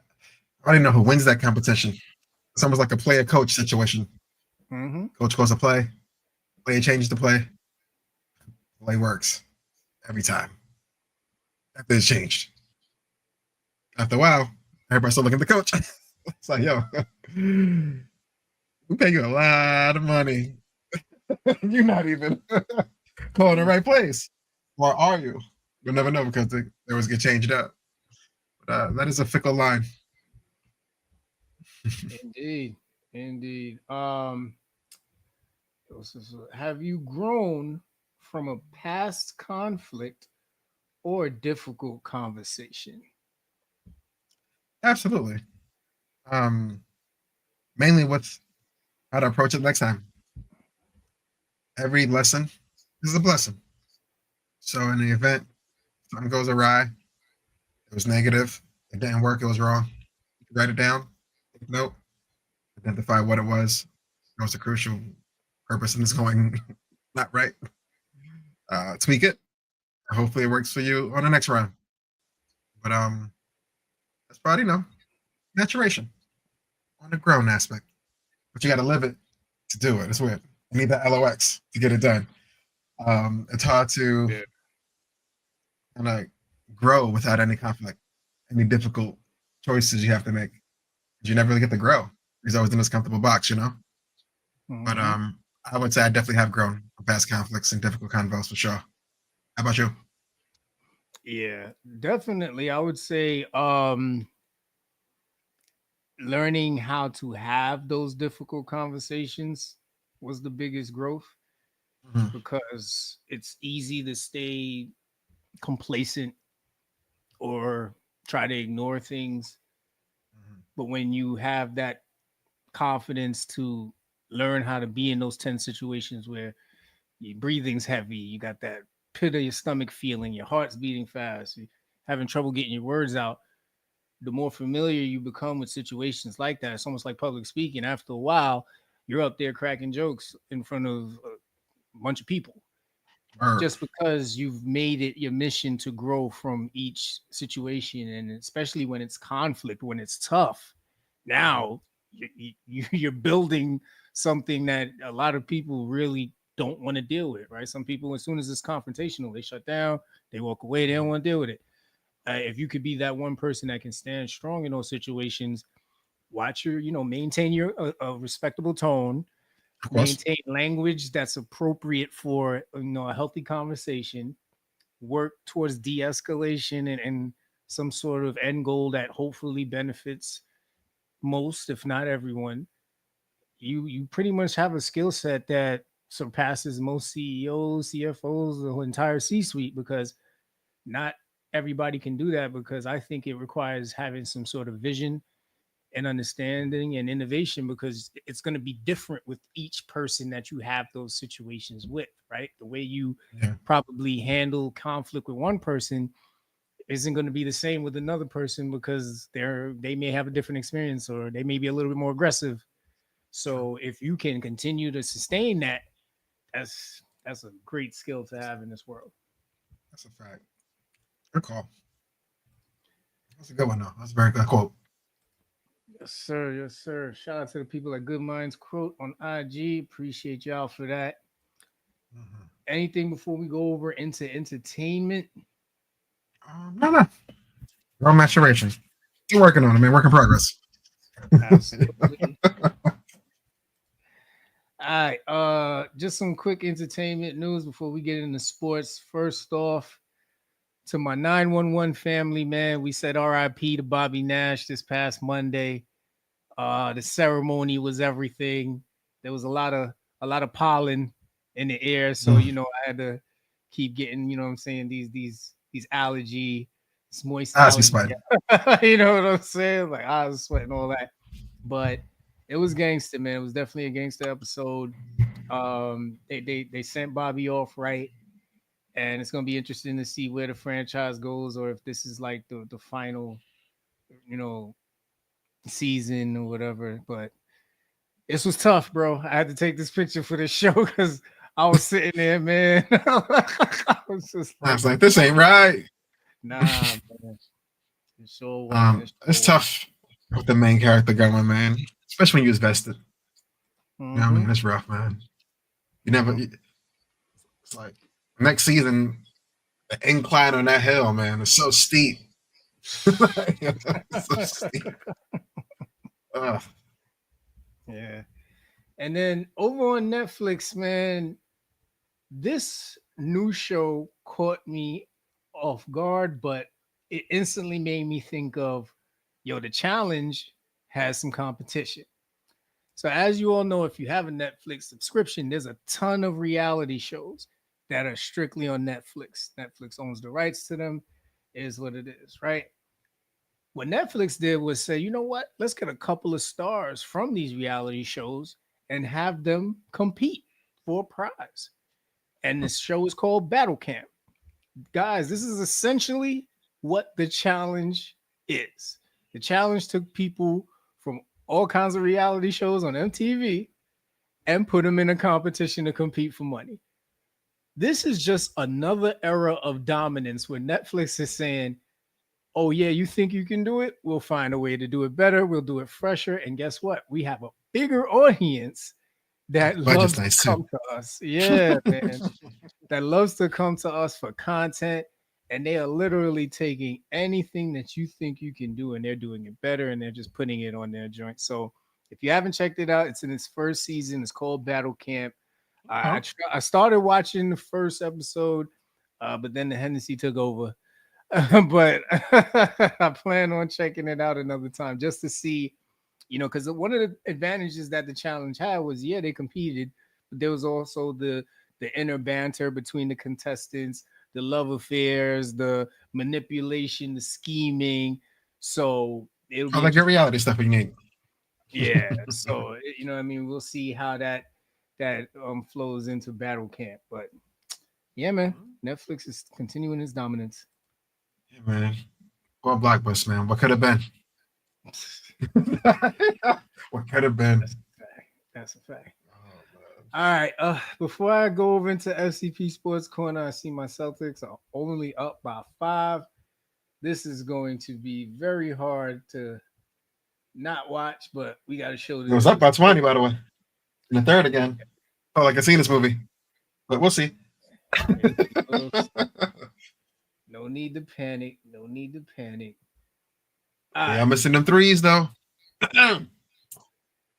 don't even know who wins that competition. It's almost like a player coach situation. Mm-hmm. Coach calls a play, player changes the play works every time. After it's changed. After a while, everybody start looking at the coach. It's like, yo, we pay you a lot of money. You're not even calling the right place. Or are you? You'll never know because they always get changed up. But that is a fickle line. Indeed. Indeed. Have you grown from a past conflict or a difficult conversation? Absolutely. Um, Mainly with how to approach it next time. Every lesson is a blessing. So in the event something goes awry, it was negative, it didn't work, it was wrong. You can write it down, take a note, identify what it was. That was the crucial purpose in this going not right. Tweak it. Hopefully it works for you on the next round. But that's probably maturation on the grown aspect. But you gotta live it to do it. It's weird. You need that LOX to get it done. It's hard to kind of grow without any conflict, any difficult choices you have to make. You never really get to grow. He's always in this comfortable box. But Mm-hmm. I would say I definitely have grown past conflicts and difficult convos for sure. How about you? Yeah, definitely. I would say learning how to have those difficult conversations was the biggest growth Mm-hmm. because it's easy to stay complacent or try to ignore things. But when you have that confidence to learn how to be in those tense situations where your breathing's heavy, you got that pit of your stomach feeling, your heart's beating fast, you're having trouble getting your words out, the more familiar you become with situations like that, it's almost like public speaking. After a while, you're up there cracking jokes in front of a bunch of people Or just because you've made it your mission to grow from each situation, and especially when it's conflict, when it's tough. Now you're building something that a lot of people really don't want to deal with, right? Some people, as soon as it's confrontational, they shut down, they walk away, they don't want to deal with it. If you could be that one person that can stand strong in those situations, watch your, maintain your a respectable tone, of course. maintain language that's appropriate for a healthy conversation, work towards de-escalation and some sort of end goal that hopefully benefits most, if not everyone, you pretty much have a skill set that surpasses most CEOs, CFOs, the whole entire C-suite, because not everybody can do that, because I think it requires having some sort of vision and understanding and innovation, because it's going to be different with each person that you have those situations with, right? The way you Yeah. probably handle conflict with one person isn't going to be the same with another person, because they may have a different experience, or they may be a little bit more aggressive. True. So if you can continue to sustain that, that's a great skill to have in this world. That's a fact. Good call. That's a good one, though. That's a very good quote. Yes, sir. Yes, sir. Shout out to the people at Good Minds Quote on IG. Appreciate y'all for that. Mm-hmm. Anything before we go over into entertainment? No, no. We're on maturation. You're working on it, man. Work in progress. Absolutely. All right. Just some quick entertainment news before we get into sports. First off, to my 911 family, man, we said RIP to Bobby Nash this past Monday. The ceremony was everything. There was a lot of pollen in the air, so Mm. I had to keep getting, what I'm saying, these allergy, it's moist I see allergy. Spider. You know what I'm saying? Like I was sweating all that, but it was gangster, man. It was definitely a gangster episode. They sent Bobby off right, and it's gonna be interesting to see where the franchise goes, or if this is like the final, you know, season or whatever. But this was tough, bro. I had to take this picture for this show because I was sitting there, man. I was just I like, was like, this ain't right. nah, man. It sure wasn't. It sure It's wasn't. tough with the main character going, man. Especially when you was vested. You know what I Mm-hmm. mean? It's rough, man. You never. Yep. It's like next season, the incline on that hill, man, is so steep. It's so steep. Ugh. Yeah. And then over on Netflix, man, this new show caught me off guard, but it instantly made me think of, the challenge has some competition. So, as you all know, if you have a Netflix subscription, there's a ton of reality shows that are strictly on Netflix. Netflix owns the rights to them, is what it is, right? What Netflix did was say, you know what? Let's get a couple of stars from these reality shows and have them compete for a prize. And this show is called Battle Camp. Guys, this is essentially what the challenge is. The challenge took people from all kinds of reality shows on MTV and put them in a competition to compete for money. This is just another era of dominance where Netflix is saying, oh, yeah, you think you can do it? We'll find a way to do it better. We'll do it fresher. And guess what? We have a bigger audience that Budget's loves to nice too. come to us. Yeah, man. That loves to come to us for content. And they are literally taking anything that you think you can do and they're doing it better, and they're just putting it on their joint. So if you haven't checked it out, it's in its first season. It's called Battle Camp. I started watching the first episode, but then the Hennessy took over. But I plan on checking it out another time just to see, because one of the advantages that the challenge had was, yeah, they competed, but there was also the inner banter between the contestants, the love affairs, the manipulation, the scheming. So it'll I be like your interesting. reality stuff you need. Yeah. So what I mean, we'll see how that flows into Battle Camp. But yeah, man, Netflix is continuing its dominance. Yeah, man. Well, Blockbuster, man. What could have been? What could have been? That's a fact. That's a fact. Oh, man. All right. Before I go over into FCP Sports Corner, I see my Celtics are only up by 5. This is going to be very hard to not watch, but we got to show It was this. up by 20, by the way. In the third again. Oh, like I seen this movie. But we'll see. No need to panic. No need to panic. Yeah, All I'm right. missing them threes, though.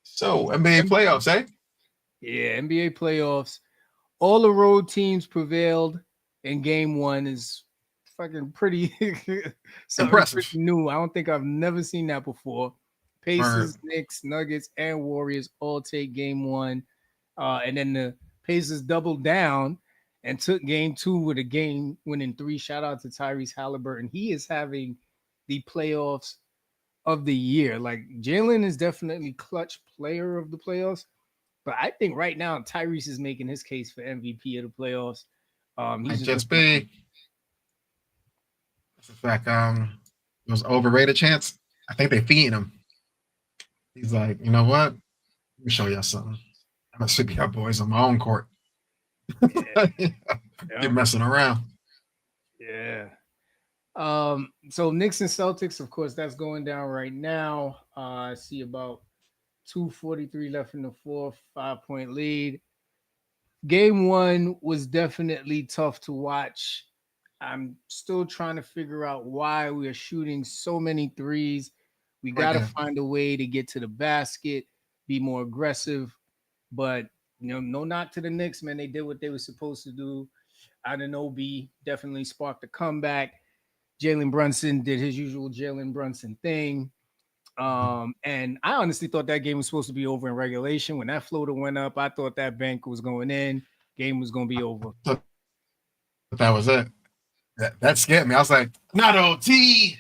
So, NBA playoffs, eh? Yeah, NBA playoffs. All the road teams prevailed in game one. Is fucking pretty something pretty Impressive. new. I don't think I've never seen that before. Or Pacers, Knicks, Nuggets, and Warriors all take game one. And then the Pacers doubled down and took game two with a game winning three. Shout out to Tyrese Halliburton. He is having the playoffs of the year. Like Jalen is definitely clutch player of the playoffs. But I think right now Tyrese is making his case for MVP of the playoffs. He's might just just looking be. That's a fact. Those overrated chance. I think they feeding him. He's like, you know what? Let me show y'all something. I'm gonna sweep y'all boys on my own court. yeah, You're yeah, messing around. yeah. So Knicks and Celtics, of course, that's going down right now. I see about 2:43 left in the fourth, 5 point lead. Game one was definitely tough to watch. I'm still trying to figure out why we are shooting so many threes. We Right got to there. find a way to get to the basket, be more aggressive. But no knock to the Knicks, man. They did what they were supposed to do. Anunoby definitely sparked a comeback. Jalen Brunson did his usual Jalen Brunson thing. And I honestly thought that game was supposed to be over in regulation. When that floater went up, I thought that bank was going in. Game was going to be over. So that was it. That scared me. I was like, not OT.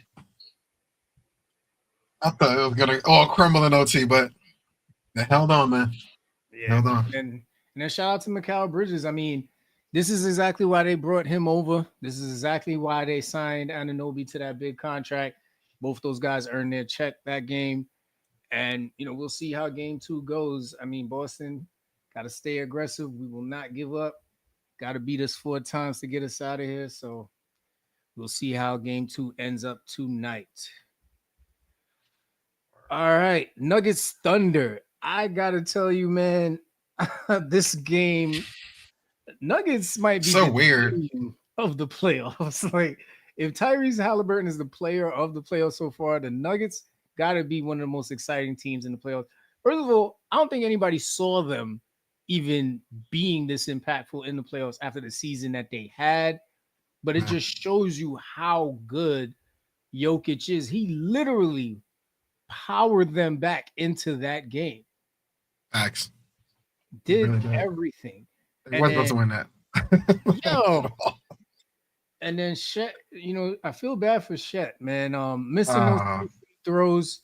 I thought it was gonna all crumble in OT, but they held on, man. Yeah, Held on. and then shout out to Mikal Bridges. I mean, this is exactly why they brought him over. This is exactly why they signed Anunoby to that big contract. Both those guys earned their check that game, and we'll see how game two goes. I mean, Boston got to stay aggressive. We will not give up. Got to beat us 4 times to get us out of here. So we'll see how game two ends up tonight. All right, Nuggets Thunder. I gotta tell you, man, this game, Nuggets might be So the weird. team of the playoffs. Like, if Tyrese Halliburton is the player of the playoffs so far, the Nuggets gotta be one of the most exciting teams in the playoffs. First of all, I don't think anybody saw them even being this impactful in the playoffs after the season that they had, but it Man, just shows you how good Jokic is. He literally powered them back into that game. facts. He Did really did. everything. They And was supposed then to win that. yo, and then Shet, I feel bad for Shet, man. Missing those uh, two free throws.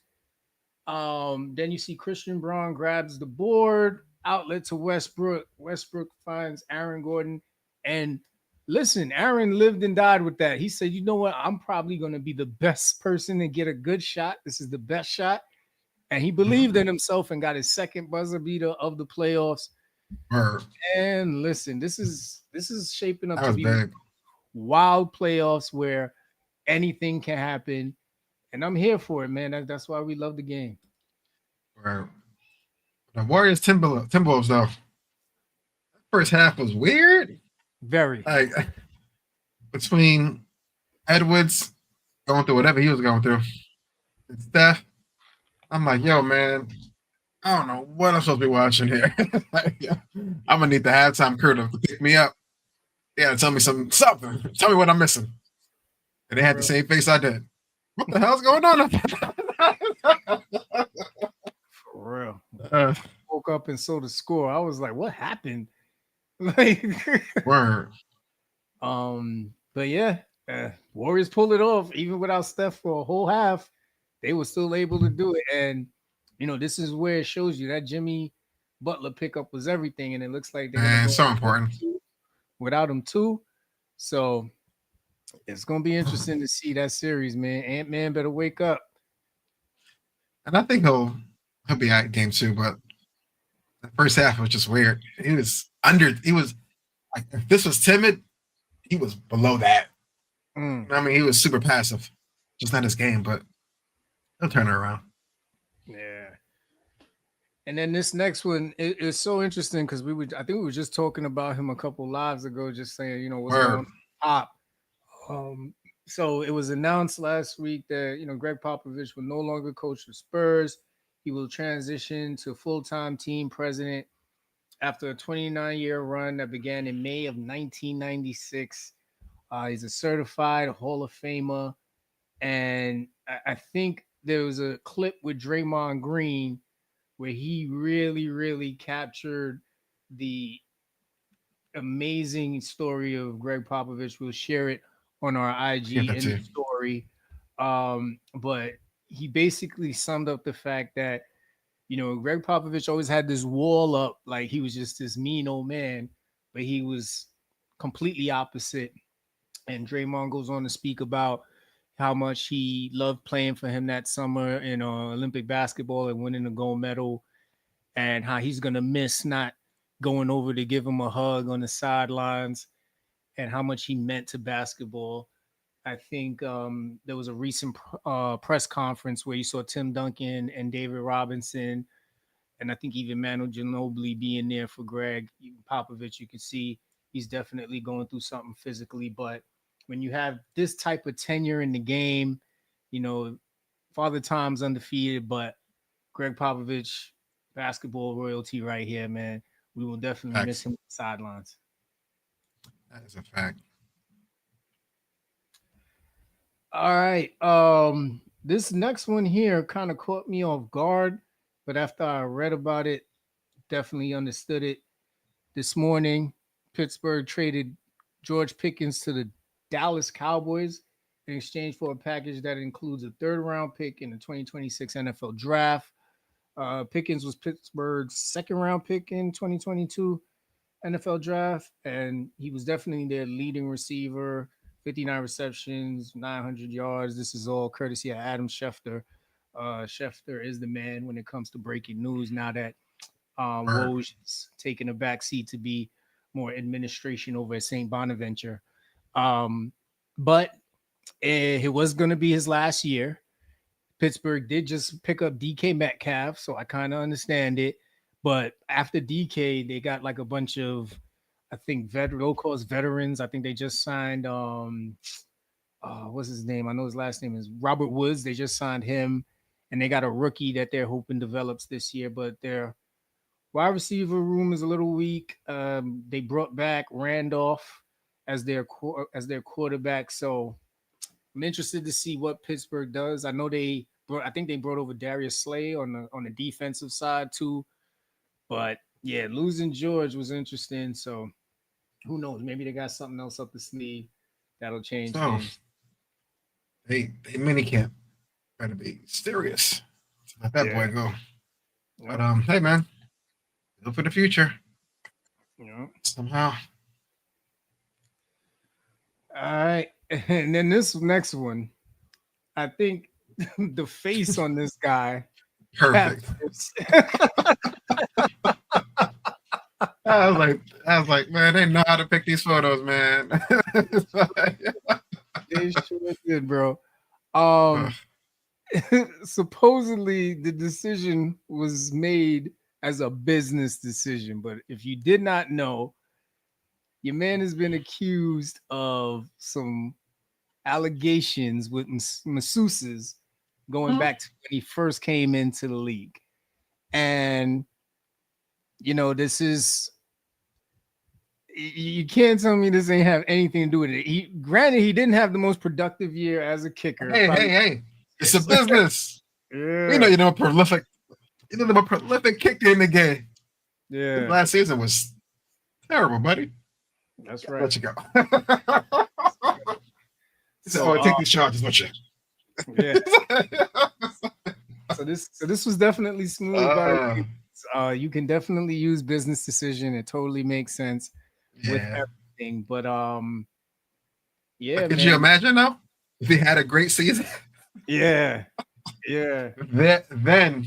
Then you see Christian Braun grabs the board, outlet to Westbrook. Westbrook finds Aaron Gordon. And listen, Aaron lived and died with that. He said, you know what? I'm probably gonna be the best person to get a good shot. This is the best shot. And he believed in himself and got his second buzzer beater of the playoffs. or And listen, this is shaping up that to was be big. wild playoffs where anything can happen. And I'm here for it, man. That's why we love the game. Or the Warriors Timberwolves though. First half was weird. Very. Like between Edwards going through whatever he was going through and Steph, I'm like, yo, man, I don't know what I'm supposed to be watching here. Like, yeah, I'm gonna need the halftime crew to pick me up. Yeah, tell me something. Tell me what I'm missing. And they For had the real. same face I did. What the hell's going on? For real. uh, Woke up and saw the score. I was like, what happened? Like, word. but yeah, Warriors pulled it off even without Steph for a whole half. They were still able to do it, and this is where it shows you that Jimmy Butler pickup was everything, and it looks like they're gonna Man, go so important. without him too. So it's gonna be interesting to see that series, man. Ant Man better wake up. And I think he'll be at game two, but the first half was just weird. He was like if this was timid, he was below that. Mm, I mean, he was super passive. Just not his game, but he'll turn it around. yeah. And then this next one is so interesting because I think we were just talking about him a couple lives ago, just saying, what's going Word. on top. Um, so it was announced last week that Greg Popovich will no longer coach the Spurs. He will transition to full-time team president after a 29-year run that began in May of 1996. He's a certified Hall of Famer, and I think there was a clip with Draymond Green where he really, really captured the amazing story of Greg Popovich. We'll share it on our I get IG that in the too. story. But he basically summed up the fact that, Greg Popovich always had this wall up, like he was just this mean old man, but he was completely opposite. And Draymond goes on to speak about how much he loved playing for him that summer in Olympic basketball and winning the gold medal, and how he's gonna miss not going over to give him a hug on the sidelines, and how much he meant to basketball. I think there was a recent press conference where you saw Tim Duncan and David Robinson, and I think even Manu Ginobili being there for Greg Popovich. You could see he's definitely going through something physically. But when you have this type of tenure in the game, you know, Father Time's undefeated, but Greg Popovich, basketball royalty right here, man. We will definitely miss Facts. him on the sidelines. That is a fact. All right. This next one here kind of caught me off guard, but after I read about it, definitely understood it. This morning, Pittsburgh traded George Pickens to the Dallas Cowboys in exchange for a package that includes a third round pick in the 2026 NFL draft. Pickens was Pittsburgh's second round pick in 2022 NFL draft, and he was definitely their leading receiver. 59 receptions, 900 yards. This is all courtesy of Adam Schefter. Schefter is the man when it comes to breaking news. Now that Word. Woj is taking a back seat to be more administration over at St. Bonaventure. But it was going to be his last year. Pittsburgh did just pick up DK Metcalf, so I kind of understand it. But after DK, they got like a bunch of, I think, low cost veterans. I think they just signed, what's his name? I know his last name is Robert Woods. They just signed him, and they got a rookie that they're hoping develops this year. But their wide receiver room is a little weak. They brought back Randolph as their quarterback, so I'm interested to see what Pittsburgh does. I know I think they brought over Darius Slay on the defensive side too. But yeah, losing George was interesting. So who knows? Maybe they got something else up the sleeve that'll change So things. they mini camp better be serious. Let that boy Yeah. go. But Yep. hey man, look for the future Yeah. somehow. All right. And then this next one, I think the face on this guy Perfect. captures. I was like, man, they know how to pick these photos, man. They sure did, bro. Ugh, Supposedly the decision was made as a business decision, but if you did not know, your man has been accused of some allegations with masseuses going back to when he first came into the league. And this is, you can't tell me this ain't have anything to do with it. Granted, he didn't have the most productive year as a kicker. hey, it's a business. We know Yeah, you're prolific. You're the most prolific kicker in the game. yeah, Last season was terrible, buddy. that's right. Let you go. So, Take these charges, don't you? yeah. So this was definitely smooth by you can definitely use business decision. It totally makes sense with yeah. everything. But yeah, But could you man. imagine though if he had a great season? Yeah. Yeah. Then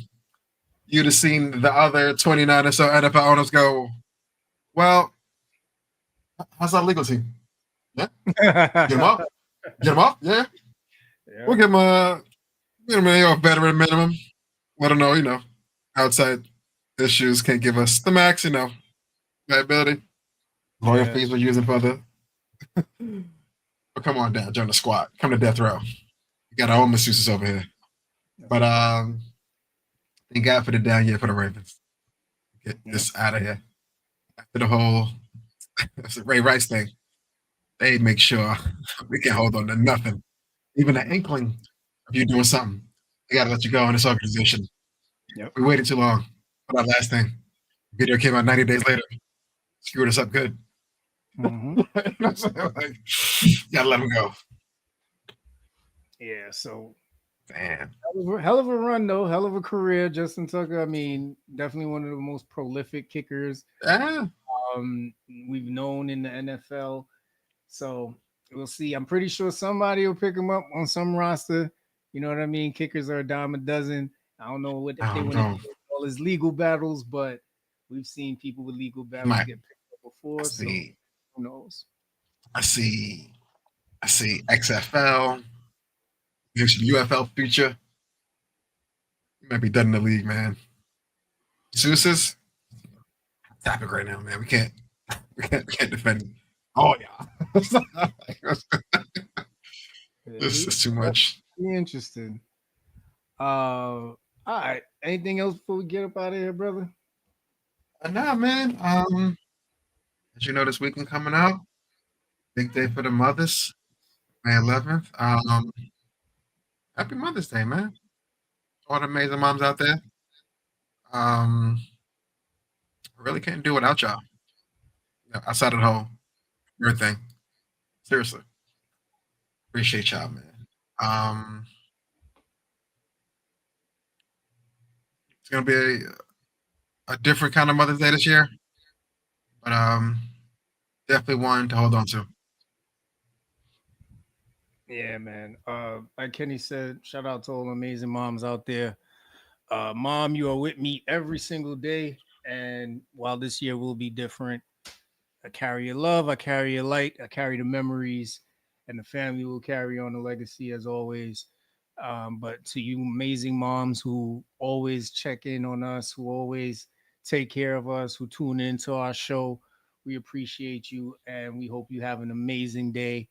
you'd have seen the other 29 or so NFL owners go, well, how's our legal team? Yeah, get him off. Get him off. Yeah, Yeah. we'll give him a veteran minimum. I don't know, outside issues can't give us the max, liability. Lawyer fees we're using for the. But come on down, join the squad. Come to death row. We got our own masseuses over here. But thank God for the down year for the Ravens. Get this out of here. After the whole Ray Rice thing, they make sure we can't hold on to nothing. Even an inkling of you doing something, they gotta let you go in this organization. Yep. We waited too long for that last thing. Video came out 90 days later, screwed us up good. Mm-hmm. Like, gotta let them go. Yeah. So Damn. hell of a run though, hell of a career, Justin Tucker. I mean, definitely one of the most prolific kickers Yeah. we've known in the NFL. So we'll see. I'm pretty sure somebody will pick him up on some roster. You know what I mean? Kickers are a dime a dozen. I don't know what if I they don't want to know. do all his legal battles, but we've seen people with legal He battles might. get picked up I before. So see. who knows? I see. I see XFL. There's UFL future. He might be done in the league, man. Zeus's topic right now, man. We can't defend him. Oh yeah. This Yeah, is too much. be interesting. All right. Anything else before we get up out of here, brother? Nah, man. As you know, this weekend coming out, big day for the mothers, May 11th. Happy Mother's Day, man. All the amazing moms out there. I really can't do without y'all. Outside of the whole birth thing. Seriously, appreciate y'all, man. It's gonna be a different kind of Mother's Day this year, but definitely one to hold on to. Yeah, man. Like Kenny said, shout out to all the amazing moms out there. Mom, you are with me every single day. And while this year will be different, I carry your love, I carry your light, I carry the memories, and the family will carry on the legacy as always. But to you amazing moms who always check in on us, who always take care of us, who tune into our show, we appreciate you and we hope you have an amazing day.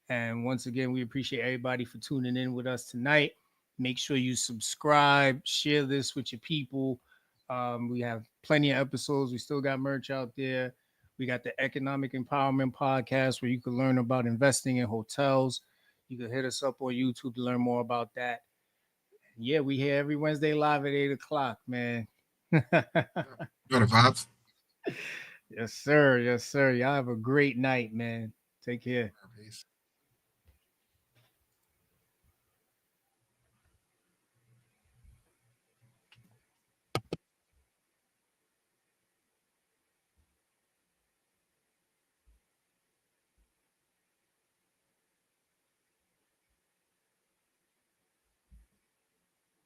And once again, we appreciate everybody for tuning in with us tonight. Make sure you subscribe, share this with your people. We have plenty of episodes. We still got merch out there. We got the Economic Empowerment Podcast where you can learn about investing in hotels. You can hit us up on YouTube to learn more about that. Yeah, we here every Wednesday live at 8 o'clock, man. You know the vibes. Yes, sir. Yes, sir. Y'all have a great night, man. Take care. Peace.